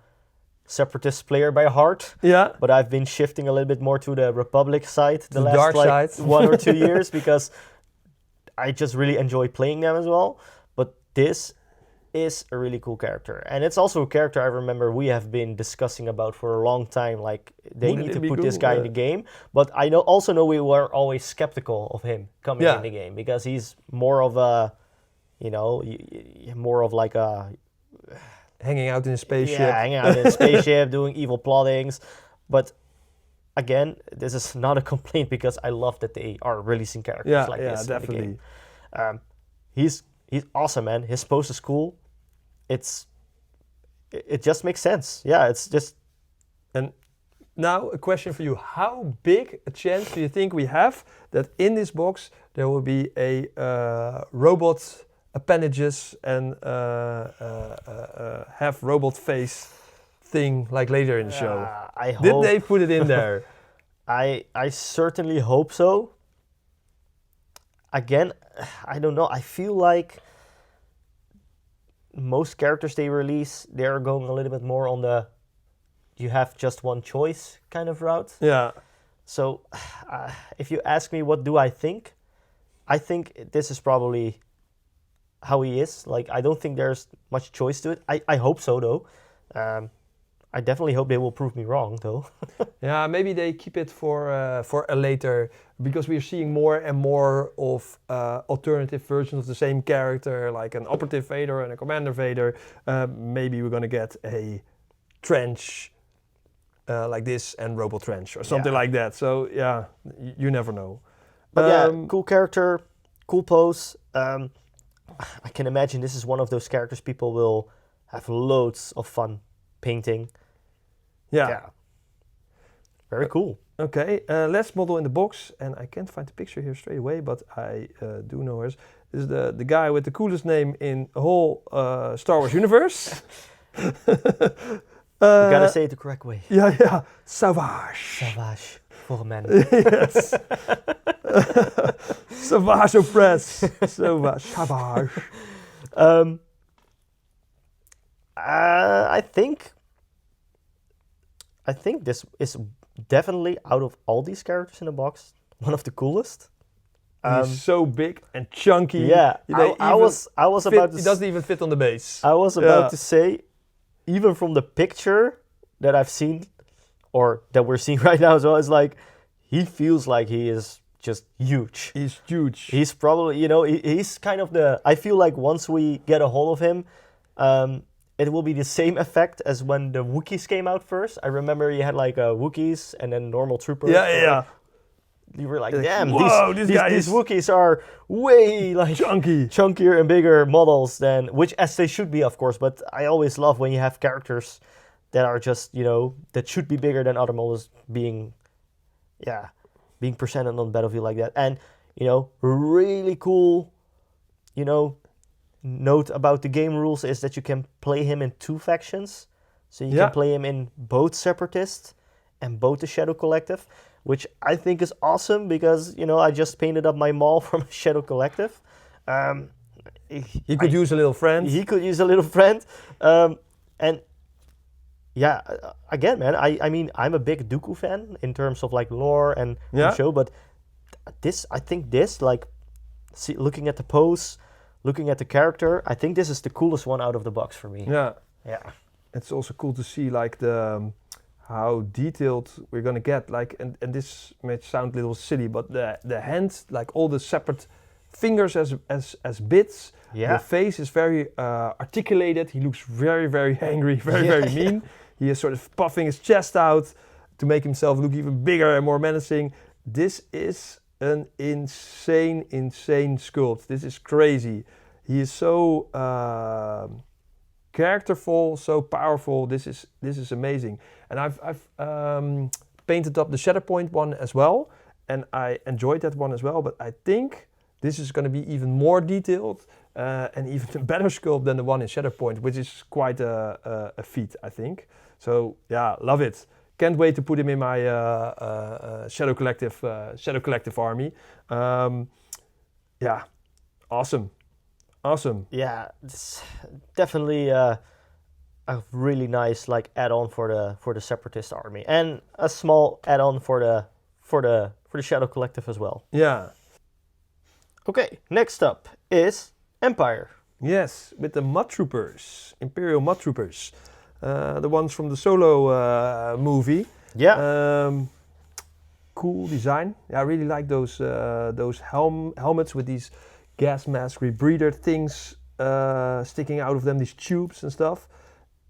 Separatist player by heart. Yeah. But I've been shifting a little bit more to the Republic side the last dark side. 1 or 2 years because I just really enjoy playing them as well. But this is a really cool character. And it's also a character I remember we have been discussing about for a long time. Like, they need to put this guy in the game. But I also know we were always skeptical of him coming in the game because he's more of a, more of like a... Hanging out in a spaceship. Yeah, hanging out in a spaceship, doing evil plottings. But again, this is not a complaint because I love that they are releasing characters like this. Yeah, definitely. In the game. He's awesome, man. His pose is cool. It just makes sense. Yeah, it's just. And now a question for you: how big a chance do you think we have that in this box there will be a robot? Appendages and have robot face thing like later in the show. Did they put it in there? I certainly hope so. Again, I don't know. I feel like most characters they release, they're going a little bit more on the you have just one choice kind of route. Yeah. So if you ask me what do I think this is probably how he is. Like, I don't think there's much choice to it. I hope so, though. I definitely hope they will prove me wrong, though. Yeah, maybe they keep it for a later, because we're seeing more and more of alternative versions of the same character, like an Operative Vader and a Commander Vader. Maybe we're gonna get a Trench like this and Robo Trench or something like that. So yeah, you never know. But cool character, cool pose. I can imagine this is one of those characters people will have loads of fun painting. Yeah. Very cool. Okay, last model in the box, and I can't find the picture here straight away, but I do know hers. This is the guy with the coolest name in the whole Star Wars universe. You gotta say it the correct way. Yeah. Savage. Savage. For a man. Yes. Savage Opress. Savage. I think this is definitely, out of all these characters in the box, one of the coolest. He's so big and chunky. Yeah, I was about to. He doesn't even fit on the base. I was about to say, even from the picture that I've seen, or that we're seeing right now as well, it's like he feels like he is just huge. He's huge. He's probably, he's kind of the. I feel like once we get a hold of him, it will be the same effect as when the Wookiees came out first. I remember you had like Wookiees and then normal troopers. Yeah. You were like, damn, whoa, these Wookiees are way like chunkier and bigger models than, which as they should be, of course. But I always love when you have characters that are just, that should be bigger than other models being presented on the battlefield like that. And, really cool, note about the game rules is that you can play him in 2 factions. So you can play him in both Separatist and both the Shadow Collective, which I think is awesome because, you know, I just painted up my mall from Shadow Collective. He could use a little friend. He could use a little friend. And yeah, again, man, I mean, I'm a big Dooku fan in terms of like lore and show, but I think this, like, looking at the pose, looking at the character, I think this is the coolest one out of the box for me. Yeah. Yeah. It's also cool to see like how detailed we're gonna get. Like, and this may sound a little silly, but the hands, like all the separate fingers as bits. Yeah. The face is very articulated. He looks very, very angry, very mean. He is sort of puffing his chest out to make himself look even bigger and more menacing. This is an insane sculpt. This is crazy. He is so characterful, so powerful. This is amazing. And I've painted up the Shatterpoint one as well, and I enjoyed that one as well. But I think this is going to be even more detailed and even a better sculpt than the one in Shatterpoint, which is quite a feat, I think. So yeah, love it. Can't wait to put him in my Shadow Collective army. Yeah, awesome. Yeah, it's definitely a really nice like add-on for the Separatist army, and a small add-on for the Shadow Collective as well. Yeah. Okay, next up is Empire. Yes, with the Mud Troopers, Imperial Mud Troopers. The ones from the Solo movie. Yeah. Cool design. Yeah, I really like those helmets with these gas mask rebreather things sticking out of them, these tubes and stuff.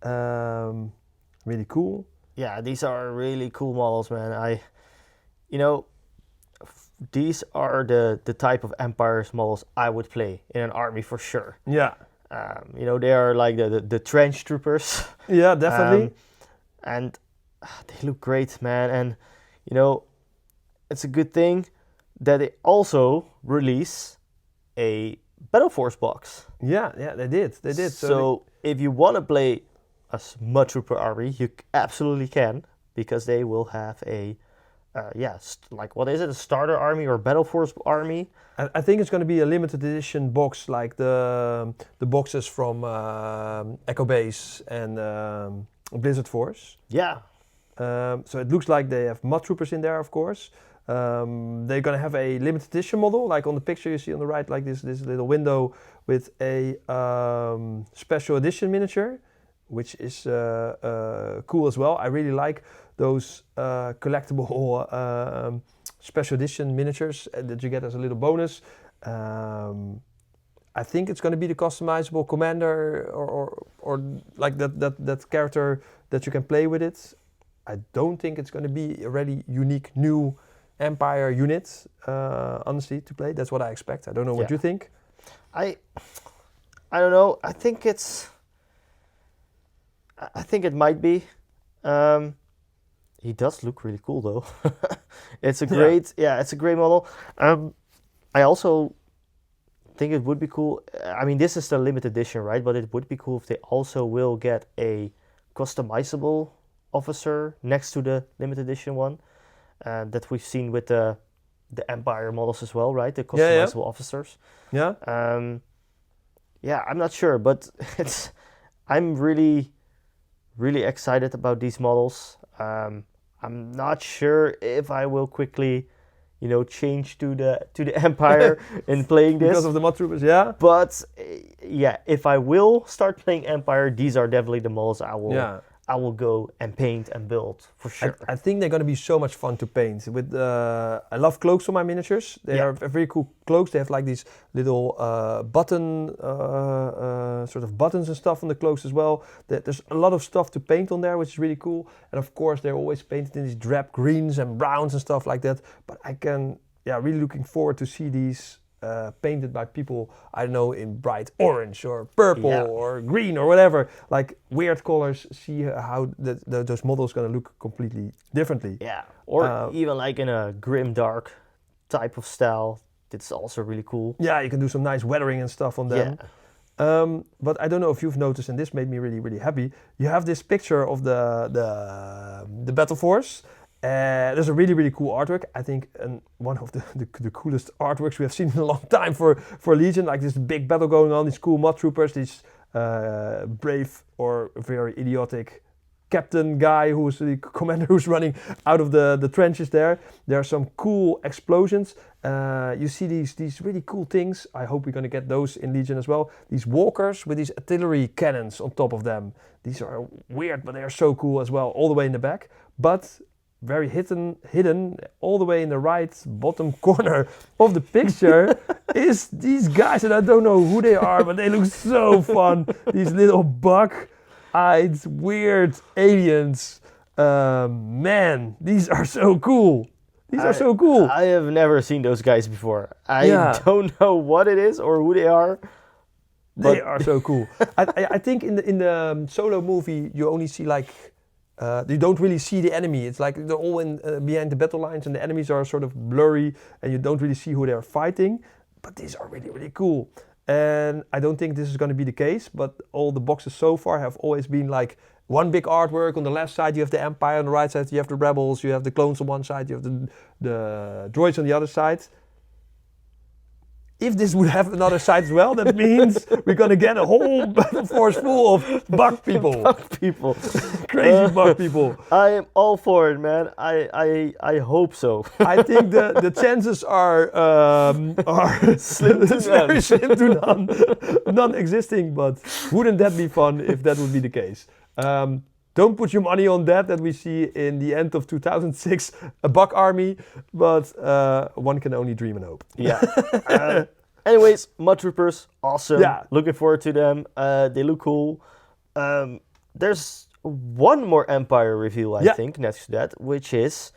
Really cool. Yeah, these are really cool models, man. These are the type of Empire's models I would play in an army for sure. Yeah. They are like the trench troopers. Yeah, definitely. And they look great, man. And, it's a good thing that they also release a Battle Force box. Yeah, they did. So if you want to play a Mud Trooper army, you absolutely can, because they will have a what is it? A starter army or Battle Force army? I think it's going to be a limited edition box, like the boxes from Echo Base and Blizzard Force. Yeah. So it looks like they have Mud Troopers in there, of course. They're going to have a limited edition model, like on the picture you see on the right, like this little window with a special edition miniature, which is cool as well. I really like those collectible special edition miniatures that you get as a little bonus. I think it's going to be the customizable commander or like that character that you can play with it. I don't think it's going to be a really unique new Empire unit, honestly, to play. That's what I expect. I don't know what you think. I don't know. I think it might be. He does look really cool though. It's a great model. I also think it would be cool. I mean, this is the limited edition, right? But it would be cool if they also will get a customizable officer next to the limited edition one that we've seen with the Empire models as well, right? The customizable officers. Yeah. I'm not sure, but I'm really, really excited about these models. I'm not sure if I will quickly, change to the Empire in playing this because of the Mud Troopers. Yeah. But if I will start playing Empire, these are definitely the models I will go and paint and build for sure. I think they're going to be so much fun to paint. With I love cloaks on my miniatures. They are very cool cloaks. They have like these little button sort of buttons and stuff on the cloaks as well. There's a lot of stuff to paint on there, which is really cool. And of course, they're always painted in these drab greens and browns and stuff like that. But I can, really looking forward to see these painted by people, I don't know, in bright orange or purple or green or whatever, like weird colors. See how those models going to look completely differently. Yeah, or even like in a grim dark type of style. It's also really cool. Yeah, you can do some nice weathering and stuff on them. Yeah. But I don't know if you've noticed, and this made me really, really happy. You have this picture of the Battle Force, There's a really, really cool artwork. I think one of the coolest artworks we have seen in a long time for Legion. Like this big battle going on, these cool mod troopers, these brave or very idiotic captain guy who's the commander who's running out of the trenches there. There are some cool explosions. You see these really cool things. I hope we're going to get those in Legion as well. These walkers with these artillery cannons on top of them. These are weird, but they are so cool as well, all the way in the back. But very hidden all the way in the right bottom corner of the picture is these guys, and I don't know who they are, but they look so fun. These little bug-eyed, weird aliens. Man, these are so cool. These are so cool. I have never seen those guys before. I don't know what it is or who they are. They are so cool. I think in the solo movie you only see like you don't really see the enemy. It's like they're all behind the battle lines, and the enemies are sort of blurry, and you don't really see who they're fighting. But these are really, really cool. And I don't think this is going to be the case, but all the boxes so far have always been like one big artwork. On the left side you have the Empire, on the right side you have the Rebels, you have the clones on one side, you have the droids on the other side. If this would have another side as well, that means we're gonna get a whole battle force full of bug people. Bug people. Crazy bug people. I am all for it, man. I hope so. I think the chances are Slim to very slim to none. Non-existing, but wouldn't that be fun if that would be the case? Don't put your money on that we see in the end of 2006, a bug army, but one can only dream and hope. Yeah. Anyways, Mud Troopers, awesome. Yeah. Looking forward to them. They look cool. There's one more Empire reveal, I think, next to that, which is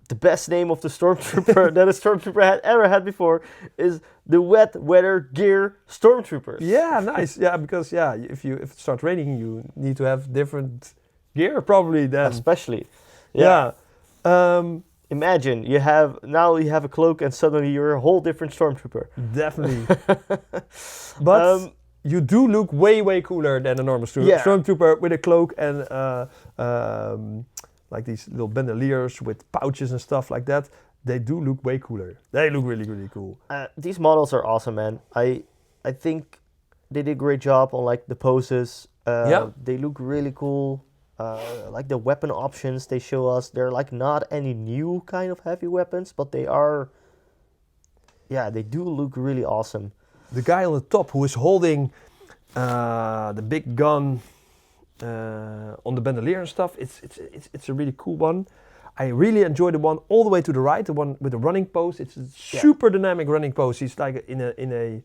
the best name of the Stormtrooper that a Stormtrooper had ever had before, is the Wet Weather Gear Stormtroopers. Yeah, nice. Yeah, because if it starts raining, you need to have different gear probably then. Especially. Yeah. Imagine you have a cloak and suddenly you're a whole different Stormtrooper. Definitely. But you do look way, way cooler than a normal Stormtrooper with a cloak and like these little bandoliers with pouches and stuff like that. They do look way cooler. They look really, really cool. These models are awesome, man. I think they did a great job on like the poses. They look really cool. Like the weapon options they show us, they're like not any new kind of heavy weapons, but they are, they do look really awesome. The guy on the top who is holding the big gun on the bandolier and stuff, it's a really cool one. I really enjoy the one all the way to the right, the one with the running pose. It's a super dynamic running pose. He's like in a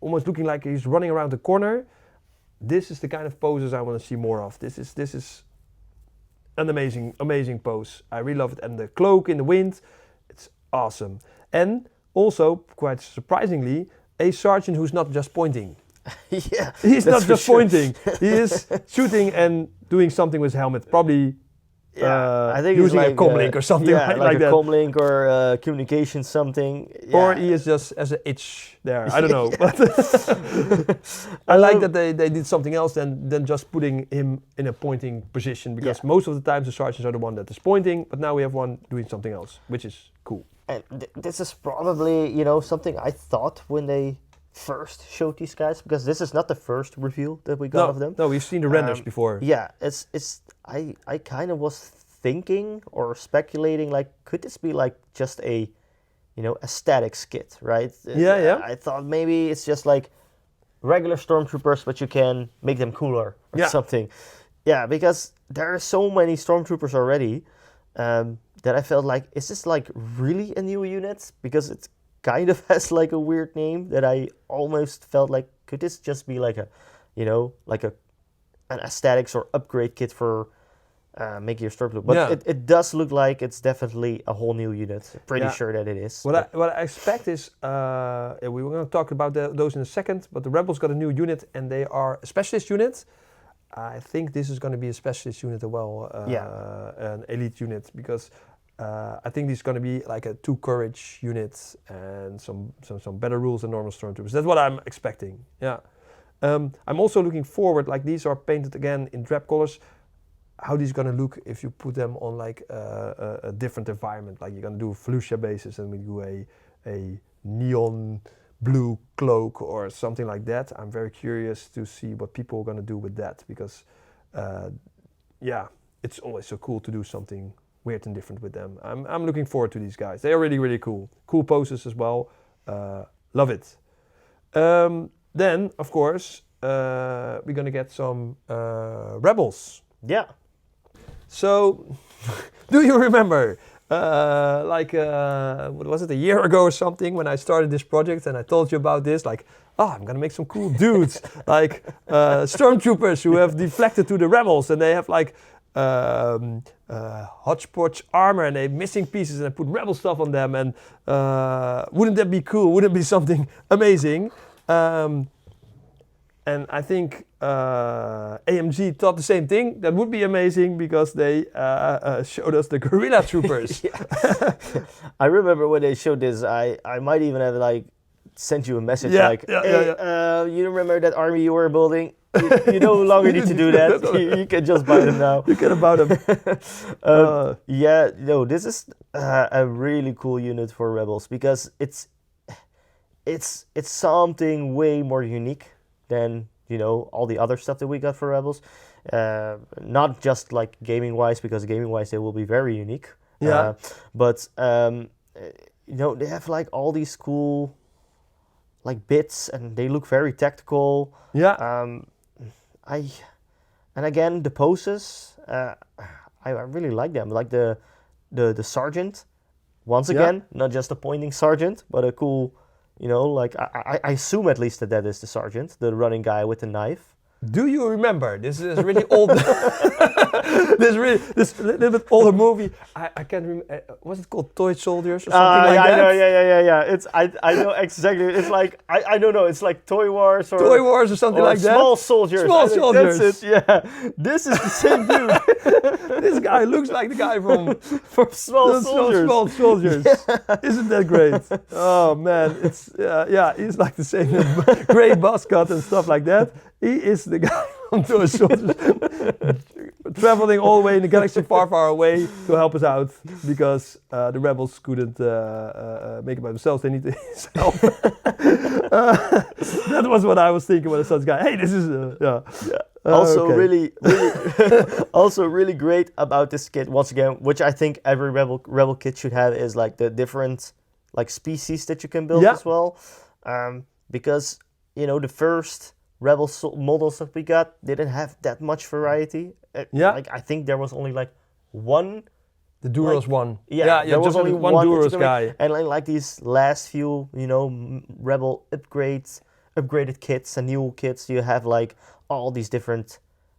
almost looking like he's running around the corner. This is the kind of poses I want to see more of. This is an amazing pose. I really love it. And the cloak in the wind, it's awesome. And also, quite surprisingly, a sergeant who's not just pointing. He's not just pointing. He is shooting and doing something with his helmet. Probably I think using like a comlink or something like a that. comlink or communication something. Yeah. Or he is just as an itch there. I don't know. But I like that they did something else than just putting him in a pointing position, because most of the times the sergeants are the one that is pointing, but now we have one doing something else, which is cool. And this is probably, something I thought when they first showed these guys, because this is not the first reveal that we got of them. No, we've seen the renders before. Yeah, I kind of was thinking or speculating, like, could this be like just a static skit, right? Yeah. I thought maybe it's just like regular Stormtroopers, but you can make them cooler or something. Yeah, because there are so many Stormtroopers already that I felt like, is this like really a new unit? Because it kind of has like a weird name that I almost felt like, could this just be like an aesthetics or upgrade kit for making your Stormtrooper? But it does look like it's definitely a whole new unit. Pretty sure that it is. What I expect is, we were going to talk about those in a second, but the Rebels got a new unit and they are a specialist unit. I think this is going to be a specialist unit as well, an elite unit, because I think this is going to be like a 2 courage unit and some better rules than normal Stormtroopers. That's what I'm expecting. Yeah. I'm also looking forward, like these are painted again in drab colors. how these gonna look if you put them on like a different environment. Like you're gonna do a fuchsia basis and we do a neon blue cloak or something like that. I'm very curious to see what people are gonna do with that because, it's always so cool to do something weird and different with them. I'm looking forward to these guys. They are really, really cool. Cool poses as well. Love it. Then, of course, we're gonna get some Rebels. Yeah. So, do you remember, what was it, a year ago or something, when I started this project and I told you about this, like, I'm gonna make some cool dudes, like stormtroopers who have deflected to the rebels, and they have like hodgepodge armor and they have missing pieces, and I put rebel stuff on them, and wouldn't that be cool? Wouldn't it be something amazing? And I think AMG thought the same thing. That would be amazing because they showed us the guerrilla troopers. I remember when they showed this, I might even have like sent you a message you remember that army you were building? You no longer need to do that. You can just buy them now. You can buy them. This is a really cool unit for Rebels because it's something way more unique than all the other stuff that we got for Rebels. Not just like gaming wise, because gaming wise they will be very unique. But they have like all these cool like bits and they look very tactical. And again the poses, I really like them. Like the sergeant, once again, not just a pointing sergeant, but a cool. I assume at least that is the sergeant, the running guy with the knife. Do you remember? This is really old. this little bit older movie. I can't remember. Was it called Toy Soldiers or something like that? I know exactly. It's like I don't know. It's like Toy Wars or something like that. Small Soldiers. Small Soldiers. That's it. Yeah. This is the same dude. This guy looks like the guy from Small Soldiers. Small Soldiers. Yeah. Isn't that great? Oh man, it's he's like the same gray buzz cut and stuff like that. He is the guy from Toy Soldiers, traveling all the way in the galaxy far, far away to help us out because the rebels couldn't make it by themselves. They needed his help. That was what I was thinking when I saw this guy. Hey, this is Also really great about this kit once again, which I think every rebel kit should have, is like the different like species that you can build as well, because the first Rebel models that we got didn't have that much variety. Like I think there was only like one. The Duros one. There was only one Duros guy. And like these last few, Rebel upgraded kits and new kits, you have like all these different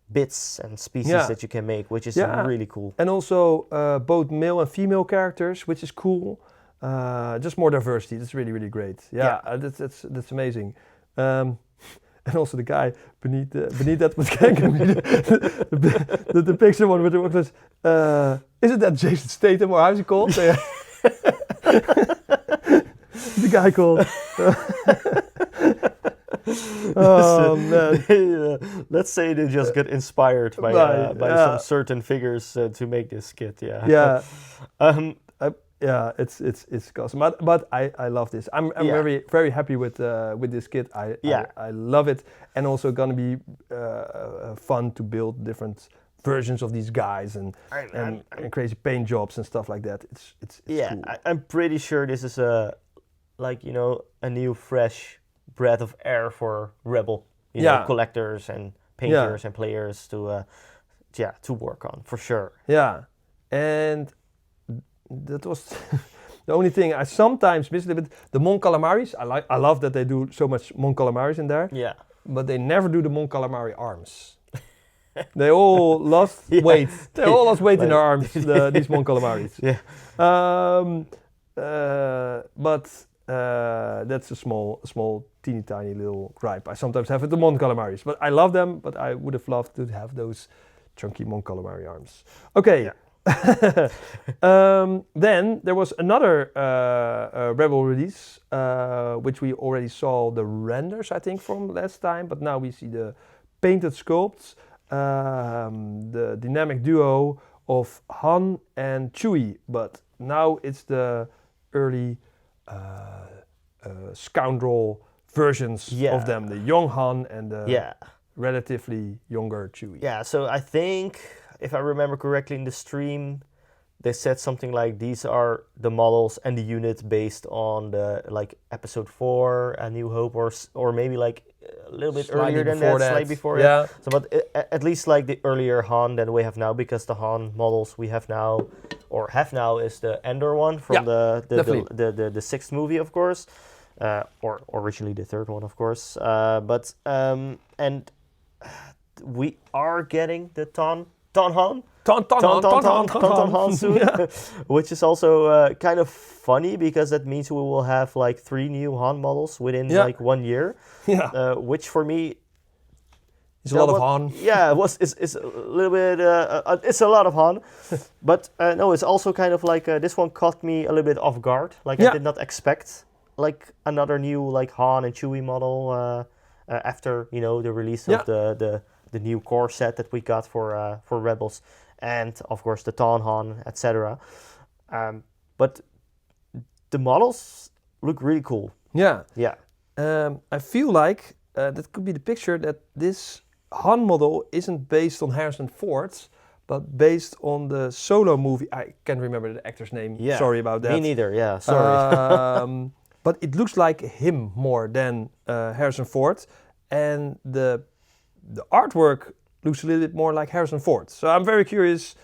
bits and species that you can make, which is really cool. And also both male and female characters, which is cool. Just more diversity. That's really, really great. That's amazing. And also the guy beneath that the picture one with the workers. Isn't that Jason Statham or how's he called? The guy called. Oh man! Let's say they just got inspired by some certain figures to make this kit. It's awesome. But I love this. I'm very, very happy with this kit. I love it, and also gonna be fun to build different versions of these guys and crazy paint jobs and stuff like that. It's cool. I'm pretty sure this is a new fresh breath of air for Rebel collectors and painters and players to work on for sure. And that was the only thing I sometimes miss a little bit. The Mon Calamaris, I love that they do so much Mon Calamaris in there. But they never do the Mon Calamari arms. They all lost weight. They all lost weight in their arms. These Mon Calamaris. But that's a small, teeny tiny little gripe I sometimes have with the Mon Calamaris. But I love them. But I would have loved to have those chunky Mon Calamari arms. Okay. Then there was another Rebel release, which we already saw the renders, I think, from last time, but now we see the painted sculpts. the dynamic duo of Han and Chewie, but now it's the early scoundrel versions of them, the young Han and the relatively younger Chewie. Yeah, so I think, if I remember correctly in the stream, they said something like these are the models and the units based on the like episode 4, A New Hope, or maybe like a little bit Slightly earlier than before that, that. slightly before. Yeah. So, but at least like the earlier Han that we have now, because the Han models we have now, or have now, is the Endor one from the sixth movie, of course, or originally the third one, of course. And we are getting the Ton Han. Ton Han soon, which is also kind of funny because that means we will have like 3 new Han models within like 1 year. Yeah. Which for me, it's a lot of Han. Yeah, it's a little bit. It's a lot of Han, but no, it's also kind of like this one caught me a little bit off guard. Like I did not expect like another new like Han and Chewie model after the release of the new core set that we got for Rebels. And of course the Ton Han, etc. But the models look really cool. Yeah. Yeah. I feel like that could be the picture that this Han model isn't based on Harrison Ford's, but based on the Solo movie. I can't remember the actor's name. Yeah. Sorry about that. Me neither. Yeah. Sorry. But it looks like him more than Harrison Ford, and the artwork looks a little bit more like Harrison Ford. So I'm very curious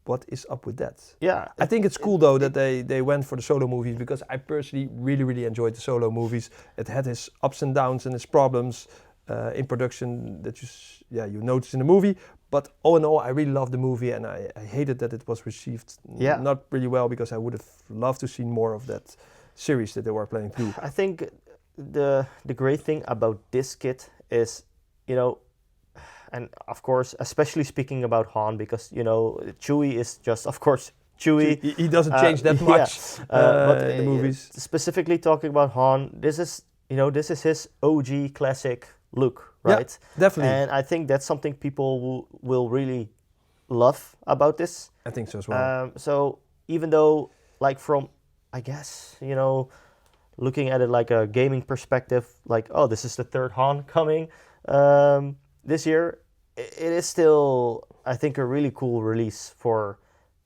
what is up with that. Yeah. I think it's cool though that they went for the Solo movies, because I personally really enjoyed the Solo movies. It had its ups and downs and its problems in production that you notice in the movie. But all in all, I really loved the movie, and I hated that it was received not really well, because I would have loved to see more of that series that they were planning to do. I think the great thing about this kit is, and of course, especially speaking about Han, because Chewie is just, of course, Chewie. He doesn't change that much but in the movies. Specifically talking about Han, this is his OG classic look, right? Yeah, definitely. And I think that's something people will really love about this. I think so as well. So even though, like from, I guess, looking at it like a gaming perspective, like, oh, this is the third Han coming this year, it is still, I think, a really cool release for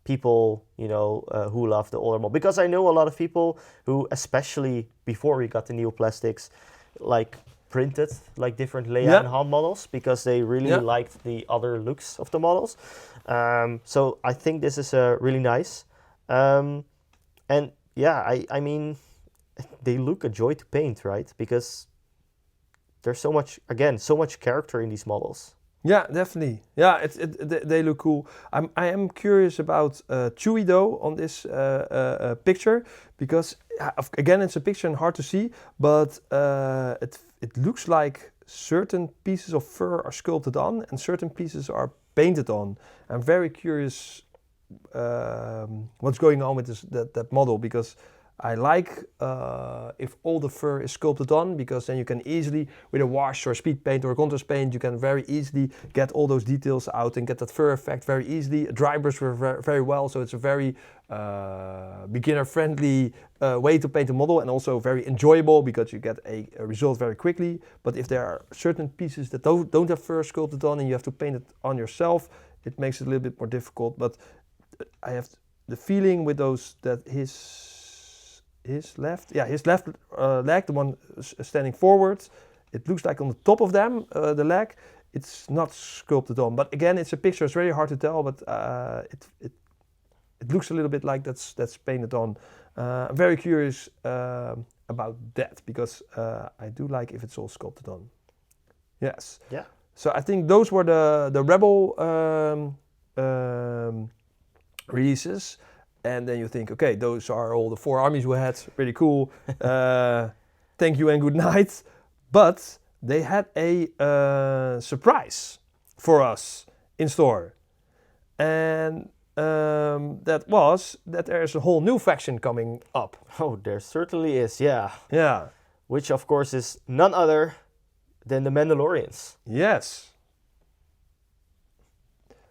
people, who love the older model. Because I know a lot of people who, especially before we got the new plastics, like printed like different Leia and Han models, because they really liked the other looks of the models. So I think this is really nice. And yeah, I mean, they look a joy to paint, right? Because there's so much character in these models. Yeah, definitely. Yeah, they look cool. I am curious about Chewie though on this picture, because again it's a picture and hard to see, but it looks like certain pieces of fur are sculpted on and certain pieces are painted on. I'm very curious what's going on with that model, because I like if all the fur is sculpted on, because then you can easily, with a wash or a speed paint or a contrast paint, you can very easily get all those details out and get that fur effect very easily. Dry brush very well, so it's a very beginner-friendly way to paint a model, and also very enjoyable because you get a result very quickly. But if there are certain pieces that don't have fur sculpted on and you have to paint it on yourself, it makes it a little bit more difficult. But I have the feeling with those that his left leg, the one standing forward, it looks like on the top of them, the leg, it's not sculpted on. But again, it's a picture, it's very hard to tell, but it looks a little bit like that's painted on. I'm very curious about that, because I do like if it's all sculpted on. Yes. Yeah. So I think those were the Rebel releases. And then you think, okay, those are all the 4 armies we had. Really cool. Thank you and good night. But they had a surprise for us in store. And that was that there's a whole new faction coming up. Oh, there certainly is, yeah. Yeah. Which, of course, is none other Then the Mandalorians. Yes.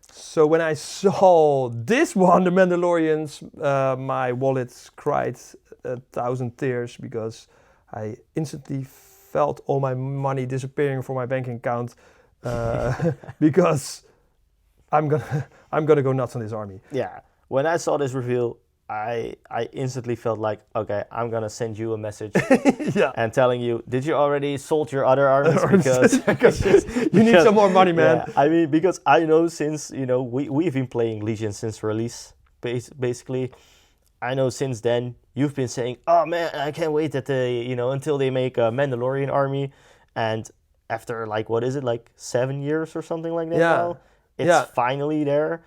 So when I saw this one, the Mandalorians, my wallet cried 1,000 tears because I instantly felt all my money disappearing from my bank account because I'm gonna go nuts on this army. Yeah. When I saw this reveal, I instantly felt like, okay, I'm gonna send you a message Yeah. and telling you, did you already sold your other armies? Because you need some more money, man. Yeah, I mean, because I know since, we've been playing Legion since release, basically. I know since then, you've been saying, oh man, I can't wait that until they make a Mandalorian army. And after, like, what is it, like 7 years or something like that now? It's finally there.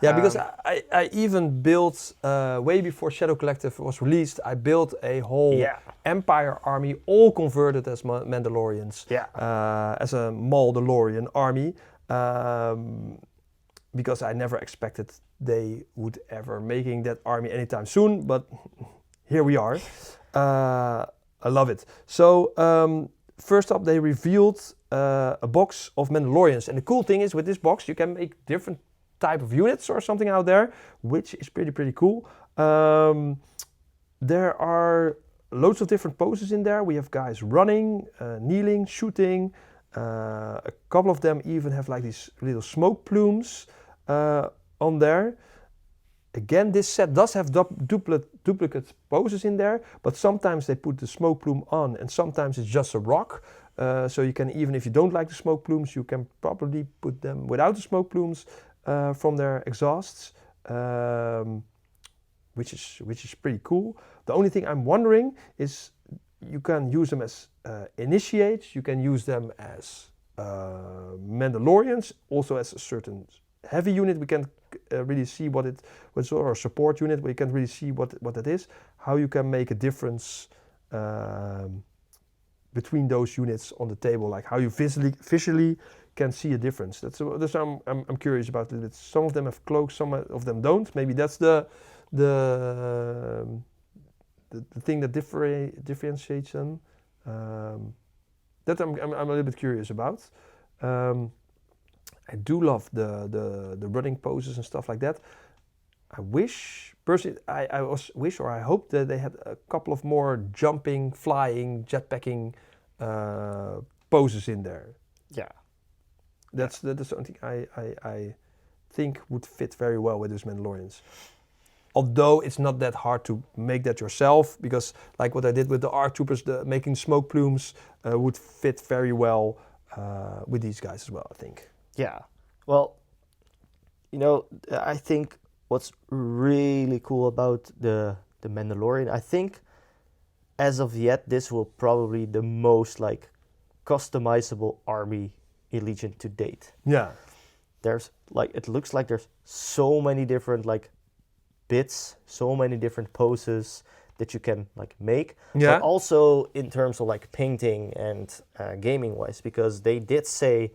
Yeah, because I even built, way before Shadow Collective was released, I built a whole Empire army, all converted as Mandalorians. Yeah. As a Maldalorian army. Because I never expected they would ever making that army anytime soon, but here we are. I love it. So, first up, they revealed a box of Mandalorians. And the cool thing is, with this box, you can make different type of units or something out there, which is pretty cool. There are loads of different poses in there. We have guys running, kneeling, shooting. A couple of them even have like these little smoke plumes on there. Again, this set does have duplicate poses in there, but sometimes they put the smoke plume on and sometimes it's just a rock. So you can, even if you don't like the smoke plumes, you can probably put them without the smoke plumes from their exhausts, which is pretty cool. The only thing I'm wondering is you can use them as initiates, you can use them as Mandalorians, also as a certain heavy unit. We can really see what it was, or a support unit where you can really see what it is, how you can make a difference between those units on the table, like how you visually can see a difference. That's I'm curious about it. Some of them have cloaks, some of them don't. Maybe that's the thing that differentiates them. That I'm a little bit curious about. I do love the running poses and stuff like that. I wish, personally, I hope that they had a couple of more jumping, flying, jetpacking poses in there. Yeah. That's something I think would fit very well with these Mandalorians. Although it's not that hard to make that yourself, because like what I did with the ARC Troopers, making smoke plumes would fit very well with these guys as well, I think. Yeah. Well, I think what's really cool about the Mandalorian, I think as of yet, this will probably the most like customizable army in Legion to date. Yeah. There's like, it looks like there's so many different like bits, so many different poses that you can like make. Yeah. But also in terms of like painting and gaming wise, because they did say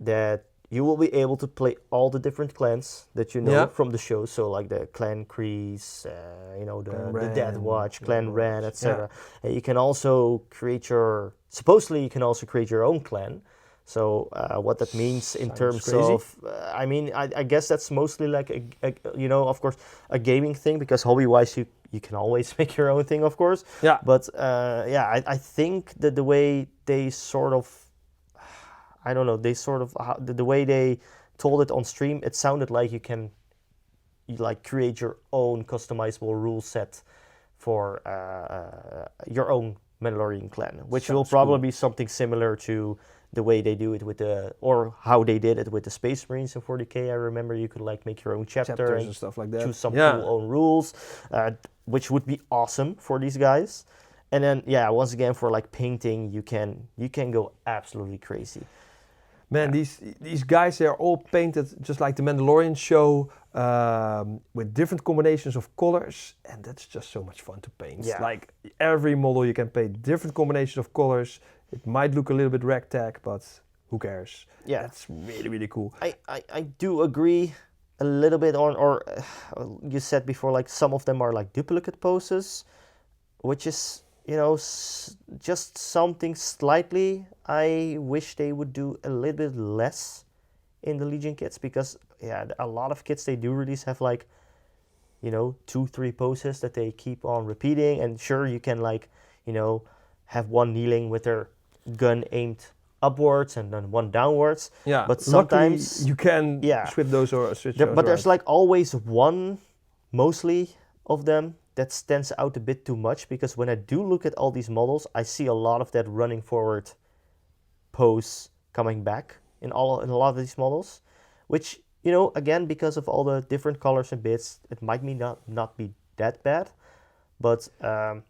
that you will be able to play all the different clans that you know from the show. So like the Clan Kreese, the Death Watch, Clan Ren, etc. Yeah. And you can also create supposedly you can also create your own clan. So what that means in terms crazy. of, I guess that's mostly like of course, a gaming thing, because hobby-wise you can always make your own thing, of course. Yeah. But I think that the way they sort of, I don't know, the way they told it on stream, it sounded like you create your own customizable rule set for your own Mandalorian clan, which will probably be something similar to the way they do it or how they did it with the Space Marines in 40k. I remember you could like make your own chapter and stuff like that. Choose some cool own rules, which would be awesome for these guys. And then once again for like painting, you can go absolutely crazy. Man, these guys, they're all painted just like the Mandalorian show, with different combinations of colors, and that's just so much fun to paint. Yeah. Like every model you can paint different combinations of colors. It might look a little bit ragtag, but who cares? Yeah. That's really, really cool. I do agree a little bit you said before, like some of them are like duplicate poses, which is, just something slightly. I wish they would do a little bit less in the Legion kits, because a lot of kits they do release have like 2-3 poses that they keep on repeating, and sure, you can like have one kneeling with their gun aimed upwards and then one downwards. Yeah, but sometimes luckily you can switch those or switch those. But there's like always one, mostly of them, that stands out a bit too much, because when I do look at all these models, I see a lot of that running forward pose coming back in a lot of these models, which again, because of all the different colors and bits, it might not be that bad. But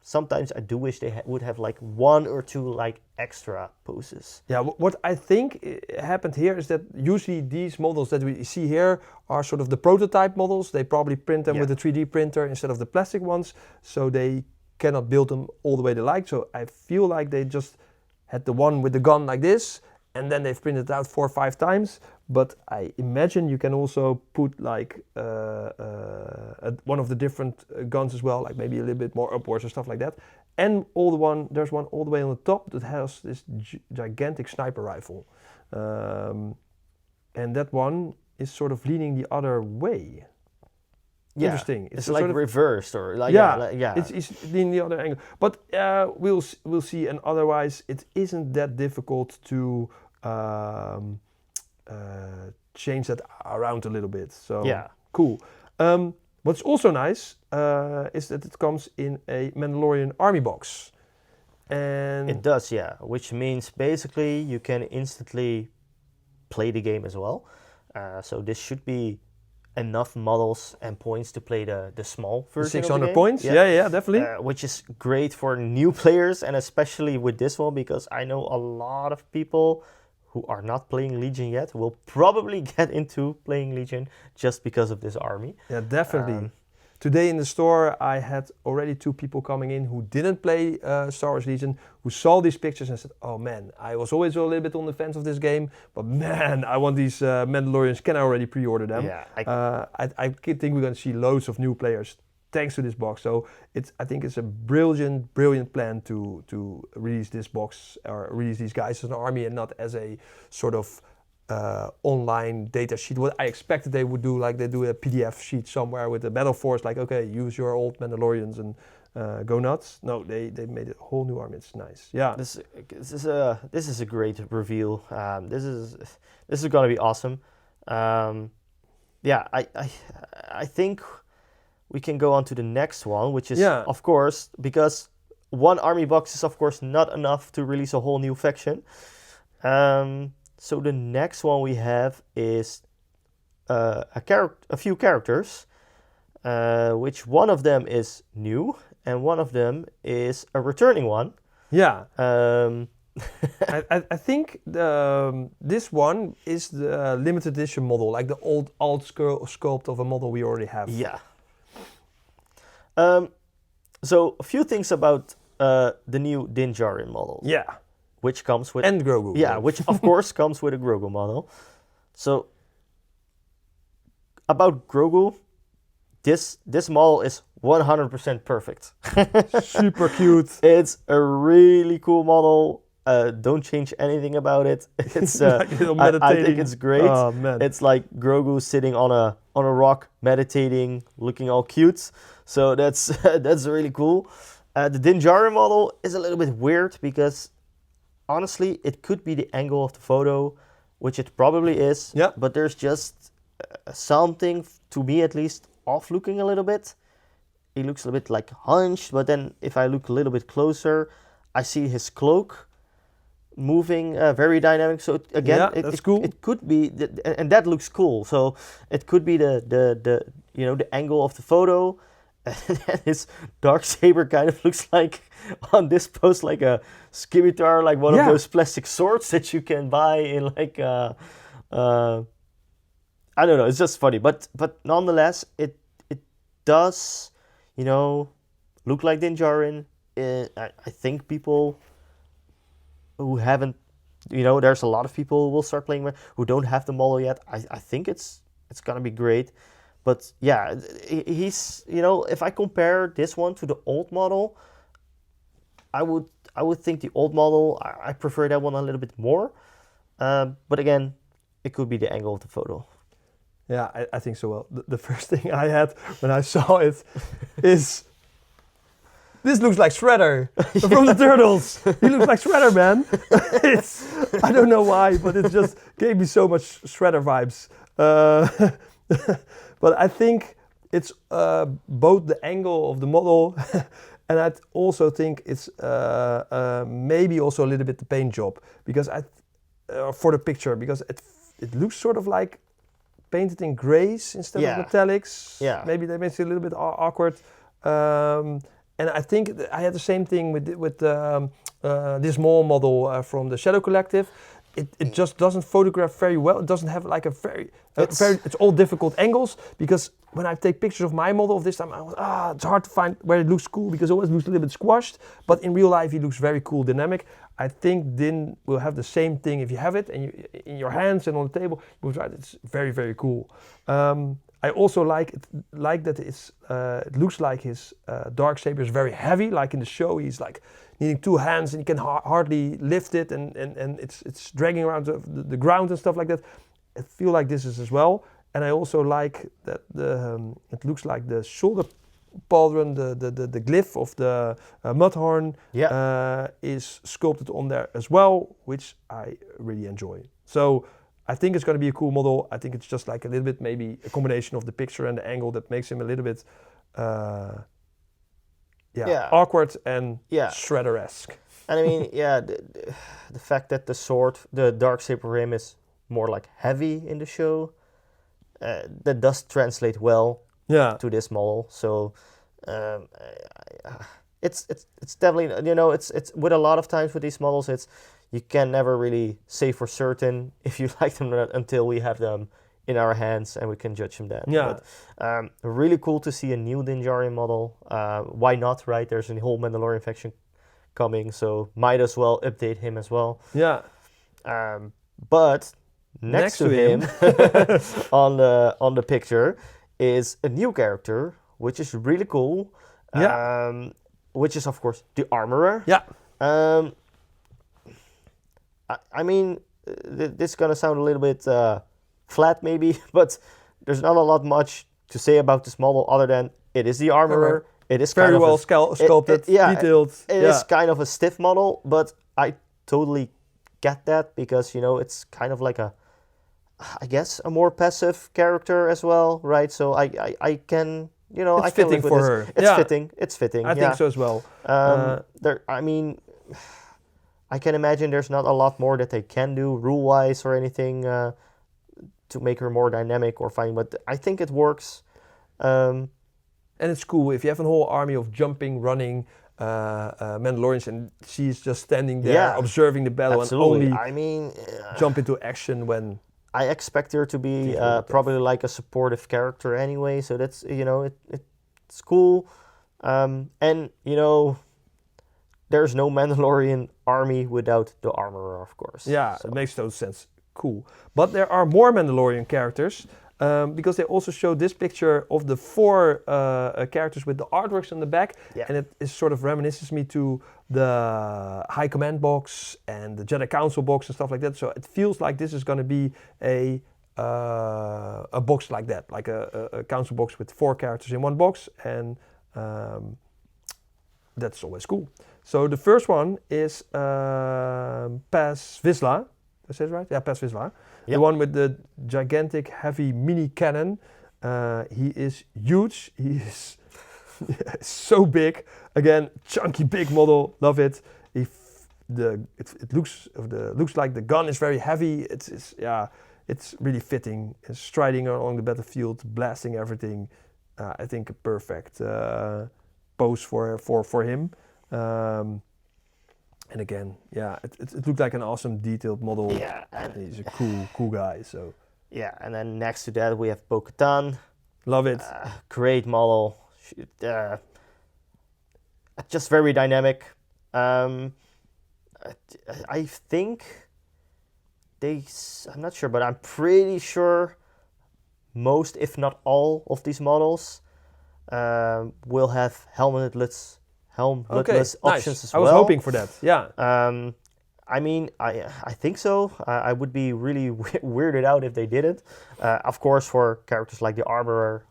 sometimes I do wish they would have like 1 or 2 like extra poses. Yeah, what I think happened here is that usually these models that we see here are sort of the prototype models. They probably print them with a 3D printer instead of the plastic ones, so they cannot build them all the way they like. So I feel like they just had the one with the gun like this, and then they've printed it out 4 or 5 times. But I imagine you can also put like one of the different guns as well, like maybe a little bit more upwards or stuff like that. And there's one all the way on the top that has this gigantic sniper rifle. And that one is sort of leaning the other way. Yeah, interesting. It's like sort of reversed or like It's leaning the other angle. But we'll see. And otherwise, it isn't that difficult to change that around a little bit. So cool. What's also nice is that it comes in a Mandalorian army box. And it does, which means basically you can instantly play the game as well. So this should be enough models and points to play the small version 600 of the game. points? Yeah, definitely. Which is great for new players, and especially with this one, because I know a lot of people who are not playing Legion yet will probably get into playing Legion just because of this army. Yeah, definitely. Today in the store, I had already 2 people coming in who didn't play Star Wars Legion, who saw these pictures and said, oh man, I was always a little bit on the fence of this game, but man, I want these Mandalorians. Can I already pre-order them? Yeah, I think we're going to see loads of new players thanks to this box. So I think it's a brilliant plan to release this box or release these guys as an army and not as a sort of online data sheet. What I expected they would do, like they do a PDF sheet somewhere with the battle force, like okay, use your old Mandalorians and go nuts. No, they made a whole new army. It's nice. Yeah, this is a great reveal. This is gonna be awesome. I think we can go on to the next one, which is of course, because one army box is of course not enough to release a whole new faction. So the next one we have is a few characters, which one of them is new and one of them is a returning one. Yeah. I think this one is the limited edition model, like the old sculpt of a model we already have. Yeah. So a few things about the new Din Djarin model. Yeah. Which comes with... And Grogu. Yeah, which of course comes with a Grogu model. So, about Grogu, this model is 100% perfect. Super cute. It's a really cool model. Don't change anything about it. It's I think it's great. Oh, man. It's like Grogu sitting on a rock, meditating, looking all cute. So that's really cool. The Din Djarin model is a little bit weird because honestly, it could be the angle of the photo, which it probably is. Yeah. But there's just something, to me at least, off looking a little bit. He looks a little bit like hunched, but then if I look a little bit closer, I see his cloak moving very dynamic. So again, that's cool. It could be, and that looks cool. So it could be the angle of the photo. And his Darksaber kind of looks like on this post like a scimitar, like one of those plastic swords that you can buy in like I don't know. It's just funny, but nonetheless, it does look like Din Djarin. I think people who haven't, there's a lot of people who will start playing with who don't have the model yet. I think it's gonna be great. But yeah, he's, if I compare this one to the old model, I would think the old model, I prefer that one a little bit more. But again, it could be the angle of the photo. Yeah, I think so. Well, the first thing I had when I saw it is, this looks like Shredder from the Turtles. He looks like Shredder, man. I don't know why, but it just gave me so much Shredder vibes. But I think it's both the angle of the model, and I also think it's maybe also a little bit the paint job, because for the picture, because it looks sort of like painted in grays instead of metallics. Yeah. Maybe that makes it a little bit awkward. And I think I had the same thing with this small model from the Shadow Collective. It just doesn't photograph very well. It doesn't have like it's all difficult angles, because when I take pictures of my model of this time, it's hard to find where it looks cool, because it always looks a little bit squashed. But in real life, it looks very cool, dynamic. I think Din will have the same thing if you have it and in your hands and on the table. It's very, very cool. I also like that it looks like his Darksaber is very heavy. Like in the show, he's like needing two hands and he can hardly lift it, and it's dragging around the ground and stuff like that. I feel like this is as well. And I also like that it looks like the shoulder pauldron, the glyph of the Mudhorn is sculpted on there as well, which I really enjoy. So I think it's going to be a cool model. I think it's just like a little bit maybe a combination of the picture and the angle that makes him a little bit awkward and Shredder-esque. And I mean, the fact that the Darksaber rim is more like heavy in the show, that does translate well to this model. So it's definitely, it's with a lot of times with these models, you can never really say for certain if you like them or not until we have them in our hands and we can judge them then. Yeah. But really cool to see a new Din Djarin model. Why not, right? There's a whole Mandalorian faction coming, so might as well update him as well. Yeah. But next to him on the picture is a new character, which is really cool. Which is of course the Armorer. Yeah. I mean, this is gonna sound a little bit flat maybe, but there's not a lot much to say about this model other than it is the Armorer. It is very well sculpted, detailed. It is kind of a stiff model, but I totally get that, because it's kind of like I guess a more passive character as well, right? So I can it's I can fitting live with for this. her. It's fitting. I think so as well. I mean, I can imagine there's not a lot more that they can do rule-wise or anything to make her more dynamic or fine, but I think it works. And it's cool if you have a whole army of jumping, running Mandalorians, and she's just standing there observing the battle. Absolutely. And only I mean, jump into action when. I expect her to be probably like a supportive character anyway, so that's it's cool. And there's no Mandalorian army without the Armorer, of course. Yeah, so. It makes total sense. Cool. But there are more Mandalorian characters, because they also show this picture of the 4 characters with the artworks on the back, and it is sort of reminisces me to the High Command box and the Jedi Council box and stuff like that. So it feels like this is going to be a box like that, like a council box with 4 characters in one box, and that's always cool. So the first one is Paz Vizsla. Did I say it right? Yeah, Paz Vizsla. Yep. The one with the gigantic heavy mini cannon. He is huge. He is so big. Again, chunky big model. Love it. It looks like the gun is very heavy. It's really fitting. It's striding along the battlefield, blasting everything. I think a perfect pose for him. And again, it looked like an awesome detailed model. Yeah, and he's a cool guy. So yeah, and then next to that we have Bo-Katan. Love it. Great model. Just very dynamic. I think I'm not sure, but I'm pretty sure most, if not all, of these models will have helmetless helmetless options as I well. was hoping for that. Yeah. I mean, I think so. I would be really weirded out if they didn't. Of course, for characters like the Armorer,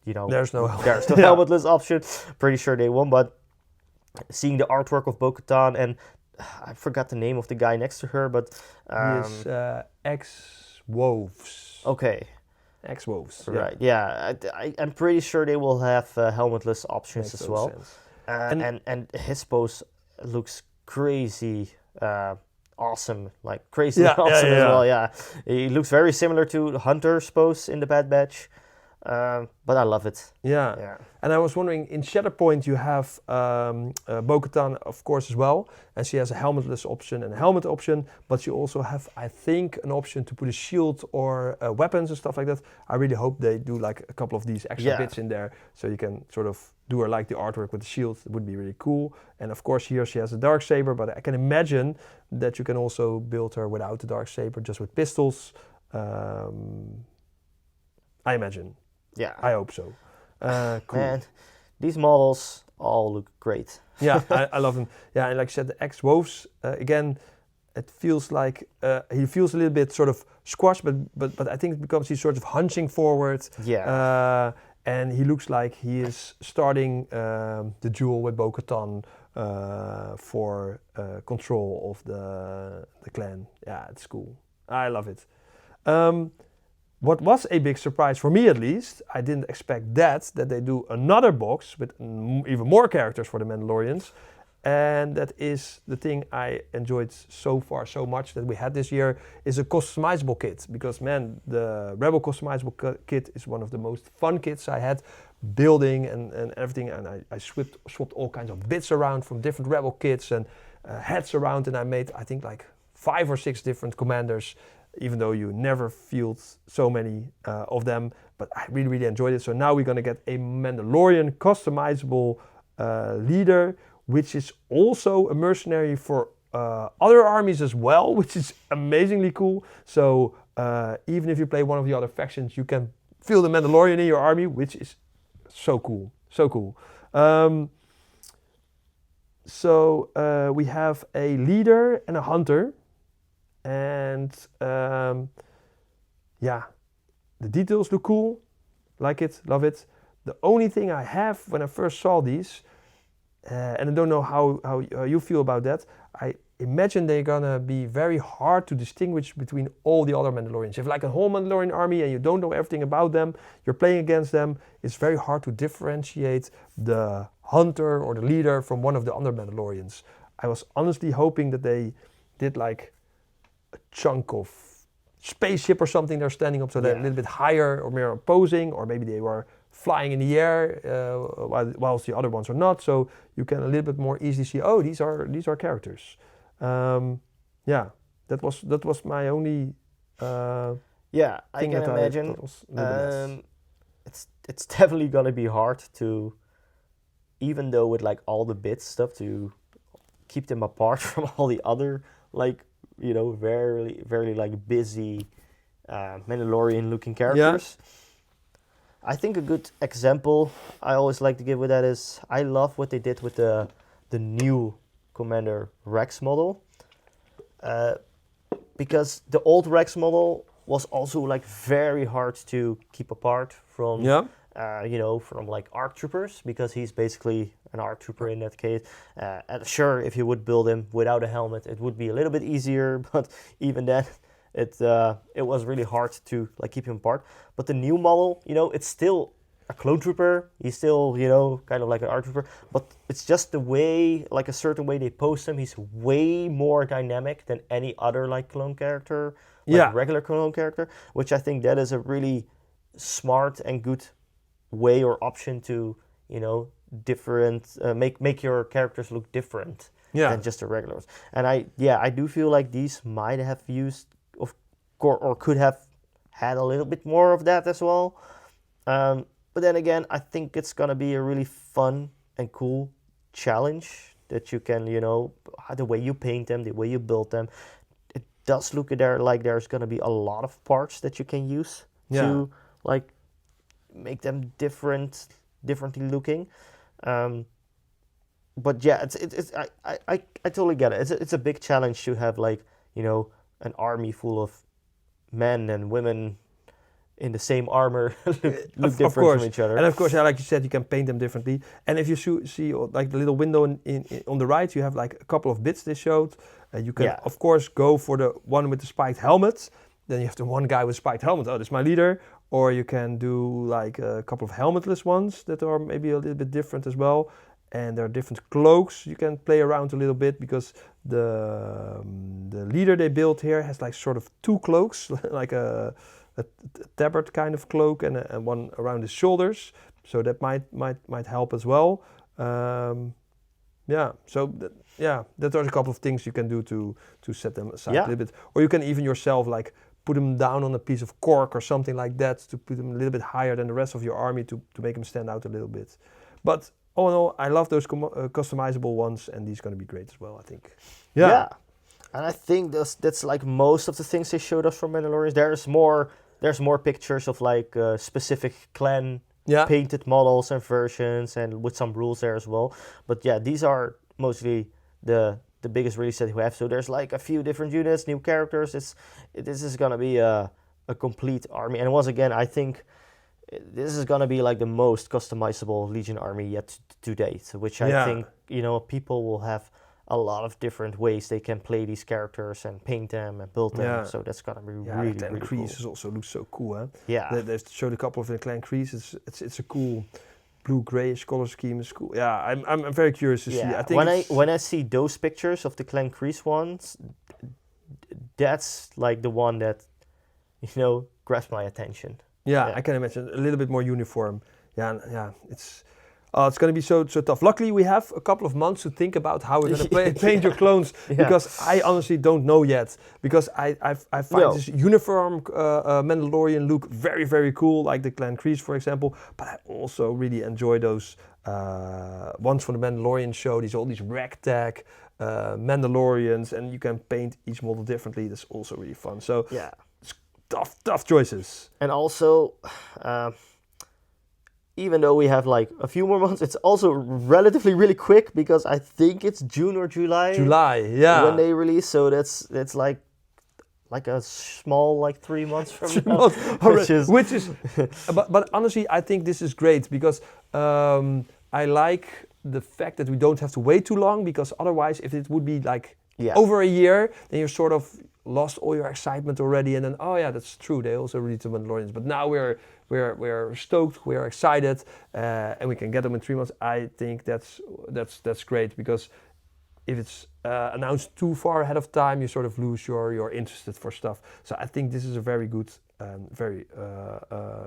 There's no helmetless option. Pretty sure they won, but seeing the artwork of Bo-Katan and I forgot the name of the guy next to her, but He is ex-Wolves. okay. Ex-Wolves. Right. Yeah. I'm pretty sure they will have helmetless options Makes as total well. sense. And his pose looks crazy awesome, like crazy awesome as well. Yeah, he looks very similar to Hunter's pose in the Bad Batch, but I love it. Yeah. And I was wondering, in Shatterpoint you have Bo-Katan, of course, as well, and she has a helmetless option and a helmet option, but you also have, I think, an option to put a shield or weapons and stuff like that. I really hope they do like a couple of these extra bits in there, so you can sort of do her like the artwork with the shield. It would be really cool. And of course here she has a Darksaber, but I can imagine that you can also build her without the Darksaber, just with pistols. I imagine. Yeah. I hope so. Cool. Man, these models all look great. Yeah, I love them. Yeah, and like I said, the ex-Wolves, again, it feels like he feels a little bit sort of squashed, but I think because he's sort of hunching forward. Yeah. And he looks like he is starting the duel with Bo-Katan for control of the clan. Yeah, it's cool. I love it. What was a big surprise for me, at least, I didn't expect that they do another box with even more characters for the Mandalorians. And that is the thing I enjoyed so far so much that we had this year, is a customizable kit. Because man, the Rebel customizable kit is one of the most fun kits I had, building and everything. And I swapped all kinds of bits around from different Rebel kits and heads around, and I made, I think, like 5 or 6 different commanders, even though you never field so many of them. But I really, really enjoyed it. So now we're going to get a Mandalorian customizable leader, which is also a mercenary for other armies as well, which is amazingly cool. So even if you play one of the other factions, you can feel the Mandalorian in your army, which is so cool. So cool. So we have a leader and a hunter. And yeah, the details look cool. Like it, love it. The only thing I have when I first saw these, and I don't know how you feel about that, I imagine they're gonna be very hard to distinguish between all the other Mandalorians. If like a whole Mandalorian army and you don't know everything about them, you're playing against them, it's very hard to differentiate the hunter or the leader from one of the other Mandalorians. I was honestly hoping that they did like a chunk of spaceship or something they're standing up, so they're a little bit higher or more opposing, or maybe they were flying in the air whilst the other ones are not, so you can a little bit more easily see, oh, these are characters. Yeah, that was my only Yeah, I thing can that imagine. I thought was a little bit less. It's definitely gonna be hard to, even though with like all the bits stuff, to keep them apart from all the other like, you know, very very like busy Mandalorian looking characters. I think a good example I always like to give with that is, I love what they did with the new Commander Rex model, because the old Rex model was also like very hard to keep apart from from like ARC troopers, because he's basically an ARC trooper in that case. And sure, if you would build him without a helmet, it would be a little bit easier, but even then, it was really hard to like keep him apart. But the new model, you know, it's still a clone trooper. He's still, you know, kind of like an ARC trooper, but it's just the way, like a certain way they post him. He's way more dynamic than any other like clone character, like regular clone character, which I think that is a really smart and good way or option to, you know, different make your characters look different than just the regular ones. And I do feel like these might have used or could have had a little bit more of that as well. But then again, I think it's gonna be a really fun and cool challenge that you can, you know, the way you paint them, the way you build them. It does look there like there's gonna be a lot of parts that you can use to like make them differently looking. but yeah, it's I totally get it. It's a big challenge to have like, you know, an army full of men and women in the same armor look different from each other. And of course, yeah, like you said, you can paint them differently. And if you see like the little window in on the right, you have like a couple of bits they showed. You can, of course, go for the one with the spiked helmet. Then you have the one guy with spiked helmet. Oh, that's my leader. Or you can do like a couple of helmetless ones that are maybe a little bit different as well. And there are different cloaks you can play around a little bit, because the leader they built here has like sort of two cloaks, like a tabard kind of cloak and one around his shoulders. So that might help as well. Yeah. So that are a couple of things you can do to set them aside a little bit. Or you can even yourself like put them down on a piece of cork or something like that to put them a little bit higher than the rest of your army to make them stand out a little bit. But all in all, I love those customizable ones, and these are going to be great as well, I think. Yeah. And I think that's like most of the things they showed us from Mandalorians. There's more pictures of like specific clan painted models and versions, and with some rules there as well. But yeah, these are mostly the biggest release that we have. So there's like a few different units, new characters. This is gonna be a complete army. And once again, I think this is gonna be like the most customizable Legion army yet to date. Which I think, you know, people will have a lot of different ways they can play these characters and paint them and build them. So that's gonna be really, Clan really Kreese cool. also looks so cool, huh? Yeah. They showed a couple of the Clan Kreese. It's a cool blue-grayish color scheme. It's cool. Yeah, I'm very curious to see. I think when I see those pictures of the Clan Kreese ones, that's like the one that, you know, grabs my attention. Yeah, I can imagine a little bit more uniform. Yeah, it's going to be so tough. Luckily, we have a couple of months to think about how we're going to paint your clones, because I honestly don't know yet. Because I find this uniform Mandalorian look very, very cool, like the Clan Kreese, for example. But I also really enjoy those ones from the Mandalorian show. All these ragtag Mandalorians, and you can paint each model differently. That's also really fun. So it's tough choices. And also, even though we have like a few more months, it's also relatively really quick, because I think it's June or July. When they release, so that's like a small like 3 months from now, which is but honestly, I think this is great, because I like the fact that we don't have to wait too long, because otherwise, if it would be like over a year, then you're sort of lost all your excitement already, and then that's true, they also released the Mandalorians, but now we're stoked, we're excited, and we can get them in 3 months. I think that's great, because if it's announced too far ahead of time, you sort of lose your interest for stuff. So I think this is a very good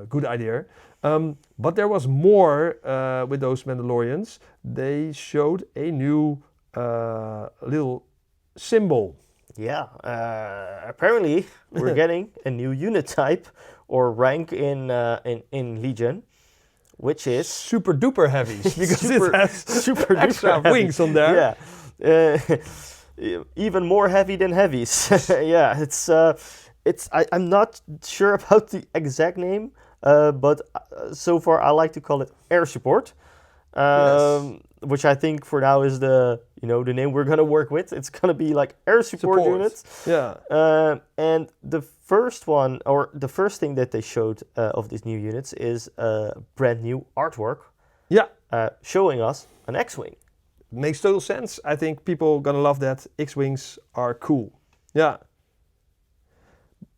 good idea. But there was more with those Mandalorians. They showed a new little symbol. Yeah, apparently we're getting a new unit type or rank in Legion, which is super duper heavies, because it has super extra wings on there. Yeah, even more heavy than heavies. Yeah, I'm not sure about the exact name, but so far I like to call it air support. Which I think for now is the name we're gonna work with. It's gonna be like air support units. Yeah. And the first one, or the first thing that they showed of these new units is brand new artwork. Yeah. Showing us an X-wing. Makes total sense. I think people are gonna love that. X-wings are cool. Yeah.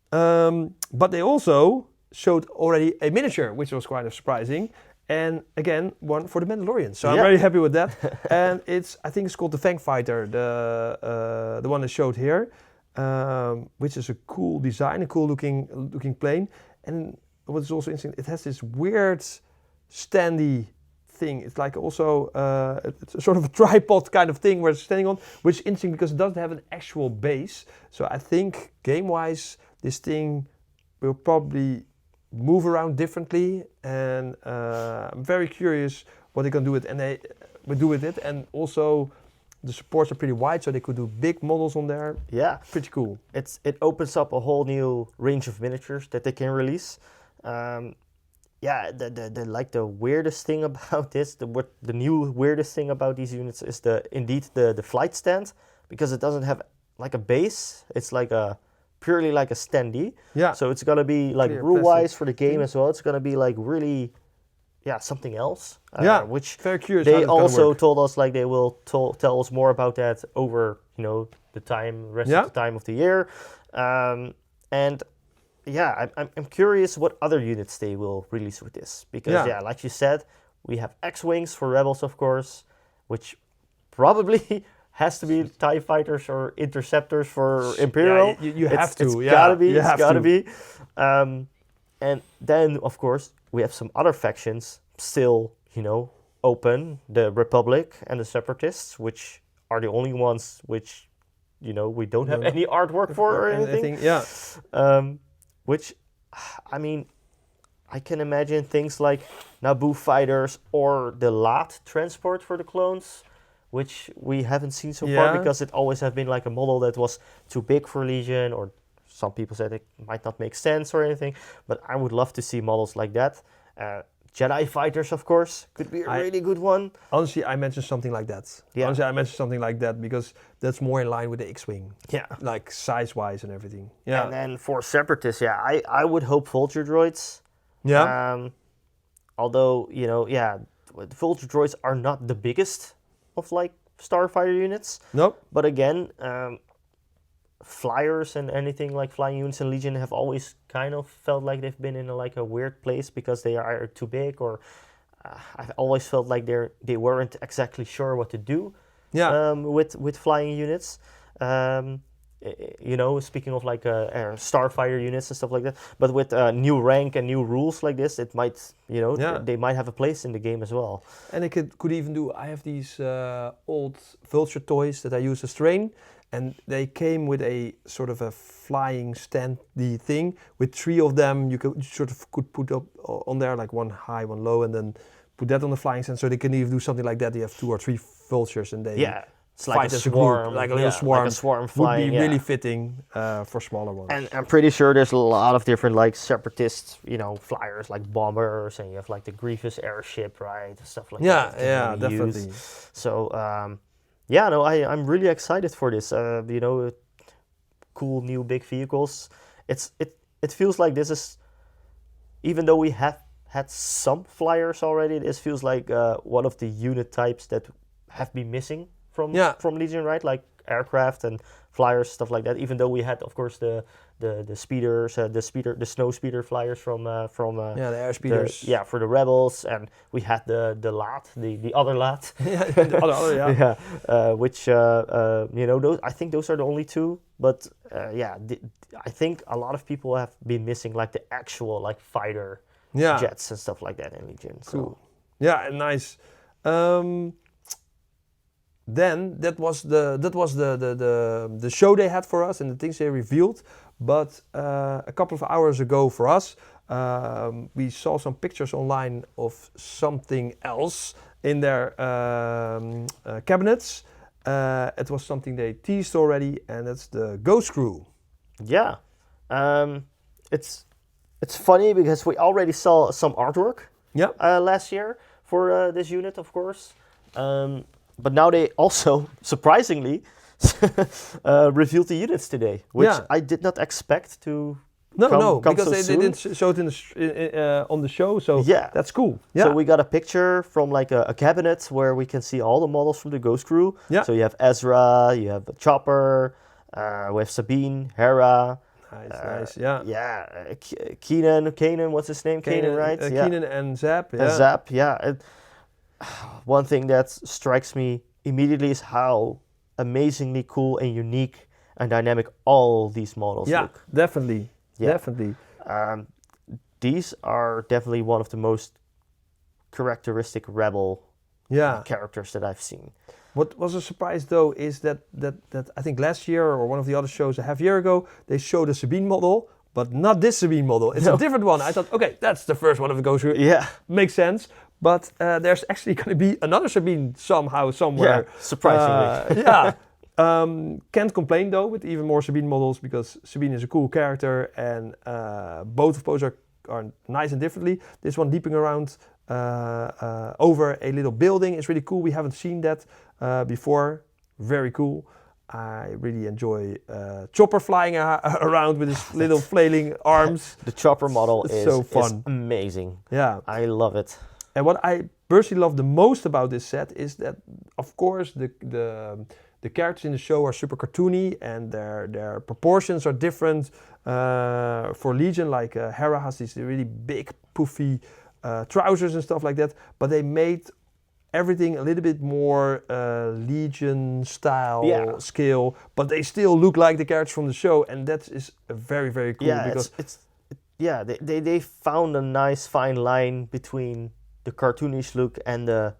But they also showed already a miniature, which was quite surprising. And again, one for the Mandalorian. So I'm very happy with that. And I think it's called the Fang Fighter, the one they showed here, which is a cool design, a cool looking plane. And what is also interesting, it has this weird standy thing. It's like also it's a sort of a tripod kind of thing where it's standing on, which is interesting because it doesn't have an actual base. So I think game-wise, this thing will probably move around differently, and I'm very curious what they can do with it. And they will do with it, and also the supports are pretty wide, so they could do big models on there. Yeah, pretty cool. It opens up a whole new range of miniatures that they can release. the weirdest thing about this, the new weirdest thing about these units is the flight stand, because it doesn't have like a base. It's like purely like a standee. Yeah. So it's gonna be like Clear rule-wise plastic for the game thing. as well. It's gonna be like really, something else. Which very curious. how they it's gonna also work. told us like they will tell us more about that over the rest of the time of the year, and I'm curious what other units they will release with this, because like you said, we have X-wings for Rebels, of course, which probably has to be TIE fighters or interceptors for Imperial. You have to. It's Yeah, gotta be. you It's have gotta to. be. And then, of course, we have some other factions still, open: the Republic and the Separatists, which are the only ones which, we don't have any artwork for or anything. Which, I mean, I can imagine things like Naboo fighters or the LAT transport for the clones, which we haven't seen so far, because it always have been like a model that was too big for Legion, or some people said it might not make sense or anything. But I would love to see models like that. Jedi fighters, of course, could be a really good one. Honestly, I mentioned something like that. Yeah. Honestly, I mentioned something like that because that's more in line with the X-wing. Yeah. Like size-wise and everything. Yeah. And then for Separatists, I would hope Vulture droids. Yeah. Although, the Vulture droids are not the biggest of like starfighter units. Nope. But again, flyers and anything like flying units in Legion have always kind of felt like they've been in a weird place, because they are either too big, or I've always felt like they weren't exactly sure what to do. With flying units. Speaking of like starfighter units and stuff like that, but with new rank and new rules like this, it might, they might have a place in the game as well. And it could even do. I have these old Vulture toys that I use as terrain, and they came with a sort of a flying standy thing with 3 of them. You could put up on there, like one high, one low, and then put that on the flying stand. So they can even do something like that. They have 2 or 3 vultures, and they it's like fight a as swarm, a group, like a little swarm. Like a swarm flying. Would be really fitting for smaller ones. And I'm pretty sure there's a lot of different like Separatist, flyers like bombers, and you have like the Grievous airship, right? Stuff like that. Yeah, definitely. So, I'm really excited for this. Cool new big vehicles. It feels like this is, even though we have had some flyers already, this feels like one of the unit types that have been missing from Legion, right? Like aircraft and flyers, stuff like that. Even though we had, of course, the speeders, the snow speeder flyers from the air speeders. For the Rebels, and we had the LAT, the other LAT. Which those, I think those are the only 2. But I think a lot of people have been missing like the actual like fighter jets and stuff like that in Legion. So. Cool. Yeah, nice. Then that was the show they had for us and the things they revealed. But a couple of hours ago for us, we saw some pictures online of something else in their cabinets. It was something they teased already, and it's the Ghost Crew. Yeah, it's funny because we already saw some artwork. Last year for this unit, of course. But now they also, surprisingly, revealed the units today, which I did not expect to come because so they soon. didn't show it on the show, so that's cool. So we got a picture from like a cabinet where we can see all the models from the Ghost Crew. So you have Ezra, you have Chopper, we have Sabine, Hera. Nice. Kanan, what's his name? Kanan, right? Kanan and Zap. And Zap, one thing that strikes me immediately is how amazingly cool and unique and dynamic all these models look. Definitely. These are definitely one of the most characteristic Rebel characters that I've seen. What was a surprise though is that I think last year or one of the other shows a half year ago, they showed a Sabine model, but not this Sabine model. It's a different one. I thought, okay, that's the first one of the Ghost Crew. Makes sense. But there's actually going to be another Sabine somehow, somewhere. Surprisingly. Can't complain though with even more Sabine models, because Sabine is a cool character, and both of those are are nice and differently. This one leaping around over a little building is really cool. We haven't seen that before. Very cool. I really enjoy Chopper flying around with his little flailing arms. The Chopper model It's is so fun. is amazing. Yeah. I love it. And what I personally love the most about this set is that, of course, the characters in the show are super cartoony and their proportions are different. For Legion, like Hera has these really big, poofy trousers and stuff like that, but they made everything a little bit more Legion style scale, but they still look like the characters from the show, and that is very, very cool. Yeah, because they found a nice fine line between the cartoonish look and the,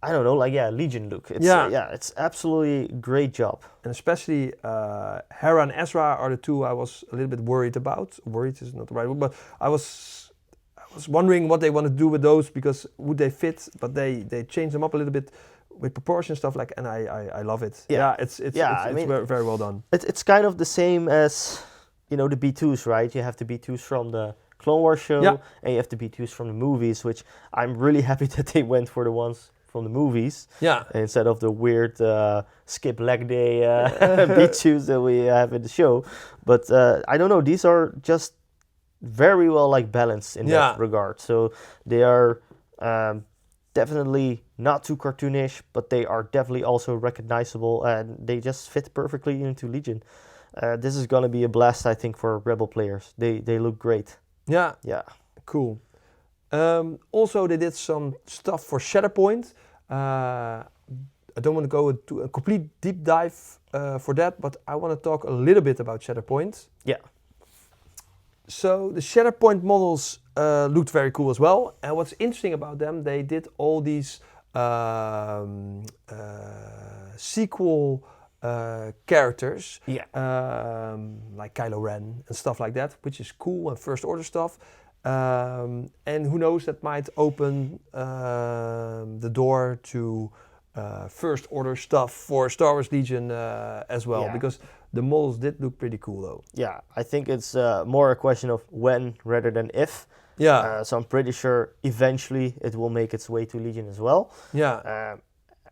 I don't know, Legion look. It's absolutely great job. And especially Hera and Ezra are the two I was a little bit worried about. Worried is not the right word, but I was wondering what they want to do with those, because would they fit? But they changed them up a little bit with proportion stuff and I love it. It's very, very well done. It's kind of the same as, the B2s, right? You have the B2s from the Clone Wars show, and you have the B2s from the movies, which I'm really happy that they went for the ones from the movies, instead of the weird skip leg day B2s that we have in the show. But I don't know, these are just very well balanced in that regard. So they are definitely not too cartoonish, but they are definitely also recognizable, and they just fit perfectly into Legion. This is gonna be a blast, I think, for Rebel players. They look great. Yeah. Cool. Also, they did some stuff for Shatterpoint. I don't want to go into a complete deep dive for that, but I want to talk a little bit about Shatterpoint. Yeah. So the Shatterpoint models looked very cool as well. And what's interesting about them, they did all these sequel characters, like Kylo Ren and stuff like that, which is cool, and First Order stuff. And who knows, that might open the door to First Order stuff for Star Wars Legion as well, because the models did look pretty cool though. Yeah, I think it's more a question of when rather than if. So I'm pretty sure eventually it will make its way to Legion as well.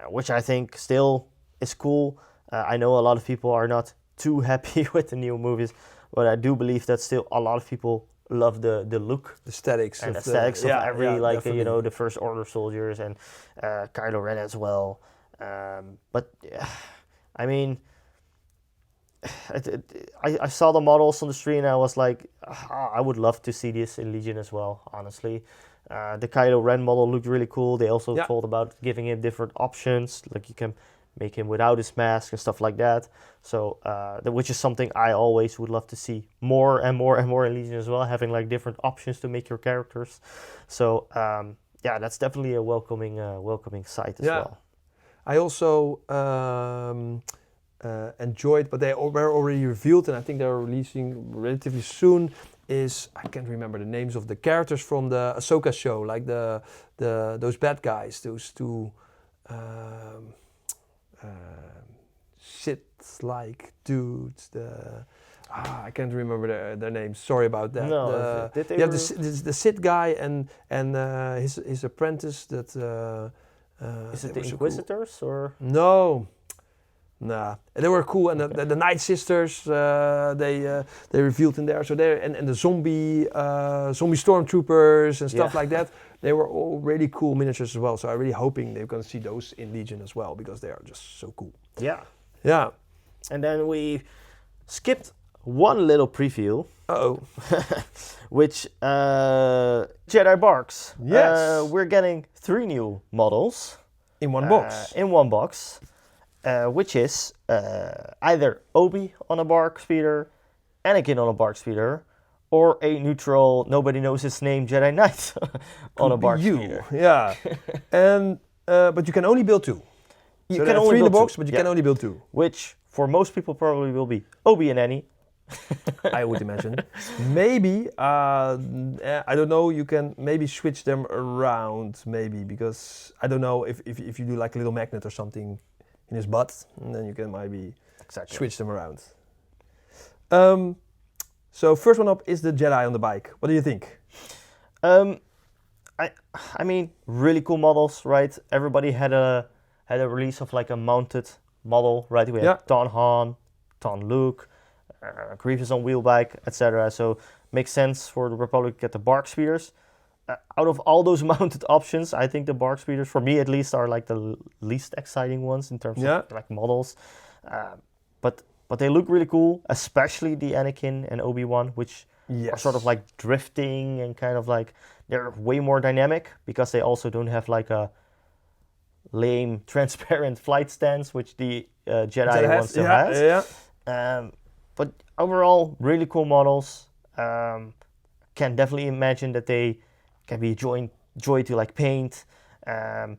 Which I think still is cool. I know a lot of people are not too happy with the new movies, but I do believe that still a lot of people love the look, the aesthetics, and aesthetics of every the First Order soldiers, and Kylo Ren as well. But I mean, I saw the models on the screen and I was like, I would love to see this in Legion as well, honestly. The Kylo Ren model looked really cool. They also told about giving him different options, like you can make him without his mask and stuff like that. So, which is something I always would love to see more and more and more in Legion as well, having different options to make your characters. So, that's definitely a welcoming sight as well. I also enjoyed, but they were already revealed, and I think they're releasing relatively soon. I can't remember the names of the characters from the Ahsoka show, like those bad guys, those two Sith-like dudes. I can't remember their names. Sorry about that. No, the Sith guy and his apprentice. That is it the Inquisitors cool. or no? Nah, they were cool, and the Night Sisters they revealed in there. So and the zombie stormtroopers and stuff like that. They were all really cool miniatures as well. So I'm really hoping they're gonna see those in Legion as well, because they are just so cool. Yeah. And then we skipped one little preview. Which Jedi Barks. Yes. We're getting 3 new models in one box. Which is either Obi on a Bark speeder, Anakin on a Bark speeder, or a neutral, nobody knows his name Jedi Knight on a Bark speeder. Yeah. And but you can only build 2. You can only build 3 in the box, but you can only build 2. Which for most people probably will be Obi and Annie. I would imagine. Maybe I don't know. You can maybe switch them around, maybe, because I don't know if you do like a little magnet or something in his butt, and then you can maybe switch them around. So first one up is the Jedi on the bike. What do you think? I mean, really cool models, right? Everybody had a release of like a mounted model, right? We had Don Han, Don Luke, Grievous on wheel bike, etc. So makes sense for the Republic to get the Bark Speeders. Out of all those mounted options, I think the Bark Speeders, for me at least, are like the least exciting ones in terms of like models. But they look really cool, especially the Anakin and Obi-Wan, which are sort of like drifting and kind of like they're way more dynamic because they also don't have like a lame transparent flight stance, which the Jedi one still has. Yeah. But overall, really cool models. Can definitely imagine that they can be joy to like paint, and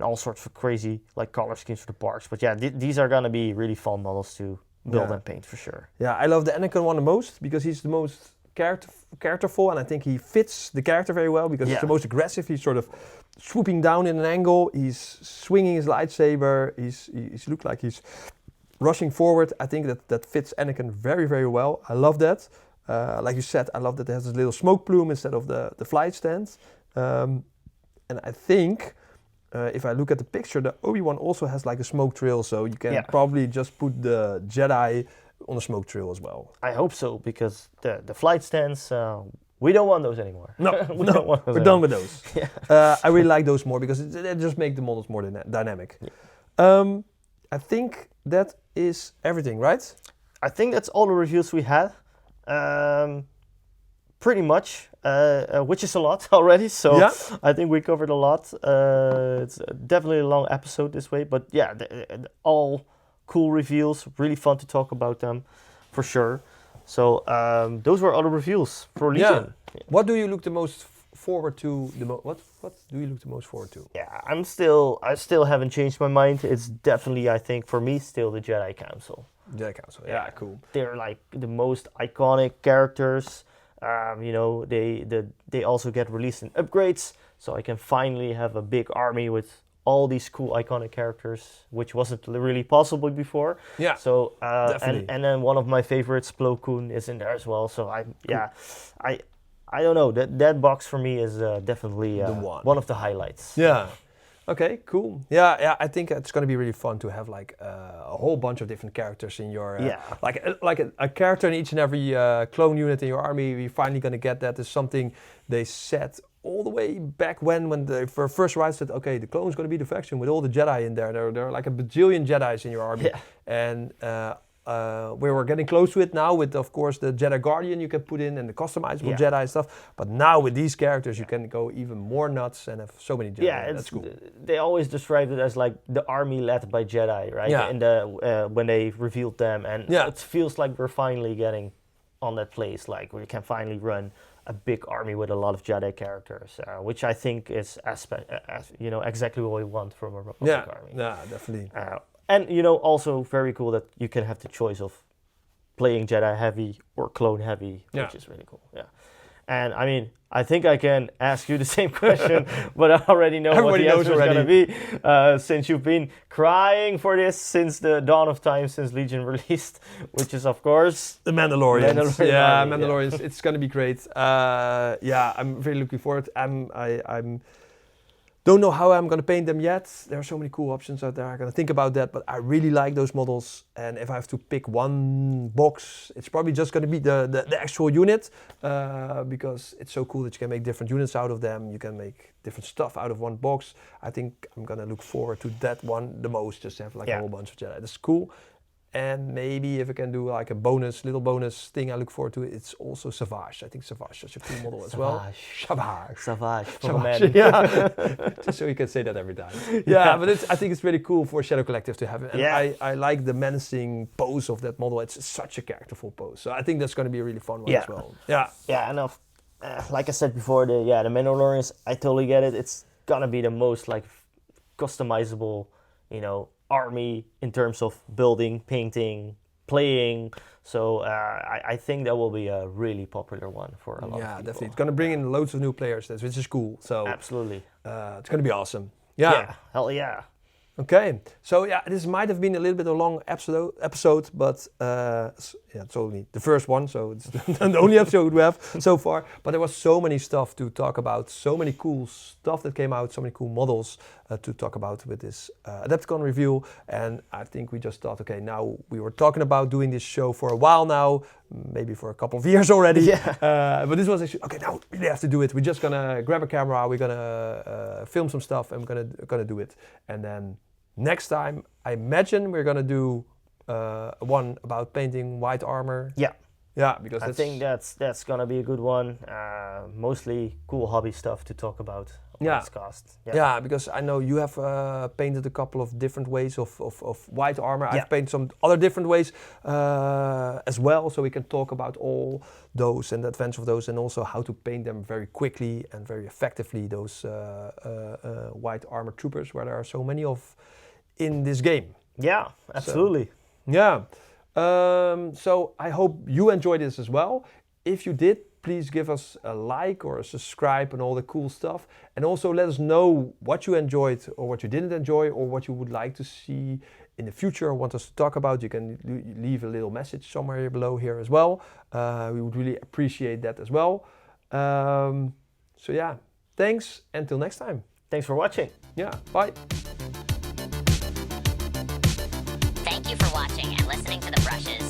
all sorts of crazy like color schemes for the parks. But yeah, these are gonna be really fun models to build and paint for sure. Yeah, I love the Anakin one the most because he's the most characterful, and I think he fits the character very well because he's the most aggressive. He's sort of swooping down in an angle. He's swinging his lightsaber. He's looked like he's rushing forward. I think that fits Anakin very, very well. I love that. Like you said, I love that it has this little smoke plume instead of the flight stand. And I think if I look at the picture, the Obi-Wan also has like a smoke trail, so you can probably just put the Jedi on a smoke trail as well. I hope so, because the flight stands, we don't want those anymore. No, we're done with those. I really like those more because they just make the models more dynamic. Yeah. I think that is everything, right? I think that's all the reviews we had. Pretty much, which is a lot already. So I think we covered a lot. It's definitely a long episode this way, but yeah, all cool reviews. Really fun to talk about them, for sure. So those were all the reviews for Legion. Yeah. What do you look the most forward to? What do you look the most forward to? Yeah, I still haven't changed my mind. It's definitely, I think, for me, still the Jedi Council. Jedi Council, yeah, cool. They're like the most iconic characters. They also get released in upgrades, so I can finally have a big army with all these cool iconic characters, which wasn't really possible before. Yeah. So and then one of my favorites, Plo Koon, is in there as well. So I don't know, that box for me is definitely one of the highlights. Yeah. Okay, cool. Yeah, I think it's going to be really fun to have like a whole bunch of different characters in your like a character in each and every clone unit in your army. We're finally going to get that. Is something they said all the way back when they first right said, okay, the clone is going to be the faction with all the Jedi in there. There are like a bajillion Jedis in your army, and we were getting close to it now with, of course, the Jedi Guardian you can put in and the customizable Jedi and stuff. But now with these characters, you can go even more nuts and have so many Jedi. Yeah, that's cool. They always described it as like the army led by Jedi, right? Yeah. In the when they revealed them, and it feels like we're finally getting on that place, like we can finally run a big army with a lot of Jedi characters, which I think is exactly what we want from a Republic army. Yeah, definitely. And also very cool that you can have the choice of playing Jedi heavy or clone heavy, which is really cool. Yeah. And I mean, I think I can ask you the same question, but I already know what the answer is going to be, since you've been crying for this since the dawn of time, since Legion released, which is, of course, the Mandalorians. Mandalorians. It's going to be great. I'm really looking forward. I'm don't know how I'm going to paint them yet. There are so many cool options out there. I'm going to think about that, but I really like those models. And if I have to pick one box, it's probably just going to be the actual unit, because it's so cool that you can make different units out of them. You can make different stuff out of one box. I think I'm going to look forward to that one the most, just to have like a whole bunch of Jedi. That's cool. And maybe if I can do like a little bonus thing I look forward to, it's also Savage. I think Savage is such a cool model as well. Savage. Yeah. Just so you can say that every time. Yeah, but I think it's really cool for Shadow Collective to have it. And I like the menacing pose of that model. It's such a characterful pose. So I think that's going to be a really fun one as well. Yeah. Yeah, and like I said before, the Mandalorians, I totally get it. It's going to be the most like customizable, army in terms of building, painting, playing. So I think that will be a really popular one for a lot of people. Yeah, definitely. It's going to bring in loads of new players, which is cool. So absolutely. It's going to be awesome. Yeah. Hell yeah. Okay, so yeah, this might have been a little bit of a long episode, but yeah, it's only the first one, so it's the only episode we have so far. But there was so many stuff to talk about, so many cool stuff that came out, so many cool models to talk about with this Adepticon review. And I think we just thought, okay, now we were talking about doing this show for a while now, maybe for a couple of years already. Yeah. But this was actually, okay, now we really have to do it. We're just gonna grab a camera, we're gonna film some stuff, and we're gonna do it. And then next time, I imagine we're gonna do one about painting white armor. Yeah. Yeah, because I think that's gonna be a good one. Mostly cool hobby stuff to talk about. Yeah. It's cost. Yeah, because I know you have painted a couple of different ways of white armor. Yeah. I've painted some other different ways as well, so we can talk about all those and the advantage of those, and also how to paint them very quickly and very effectively, those white armor troopers, where there are so many of in this game. Yeah, absolutely. Yeah. So I hope you enjoyed this as well. If you did, please give us a like or a subscribe and all the cool stuff. And also let us know what you enjoyed or what you didn't enjoy, or what you would like to see in the future or want us to talk about. You can leave a little message somewhere here below here as well. We would really appreciate that as well. So yeah, thanks. Until next time. Thanks for watching. Yeah, bye. Thank you for watching and listening to The Brushes.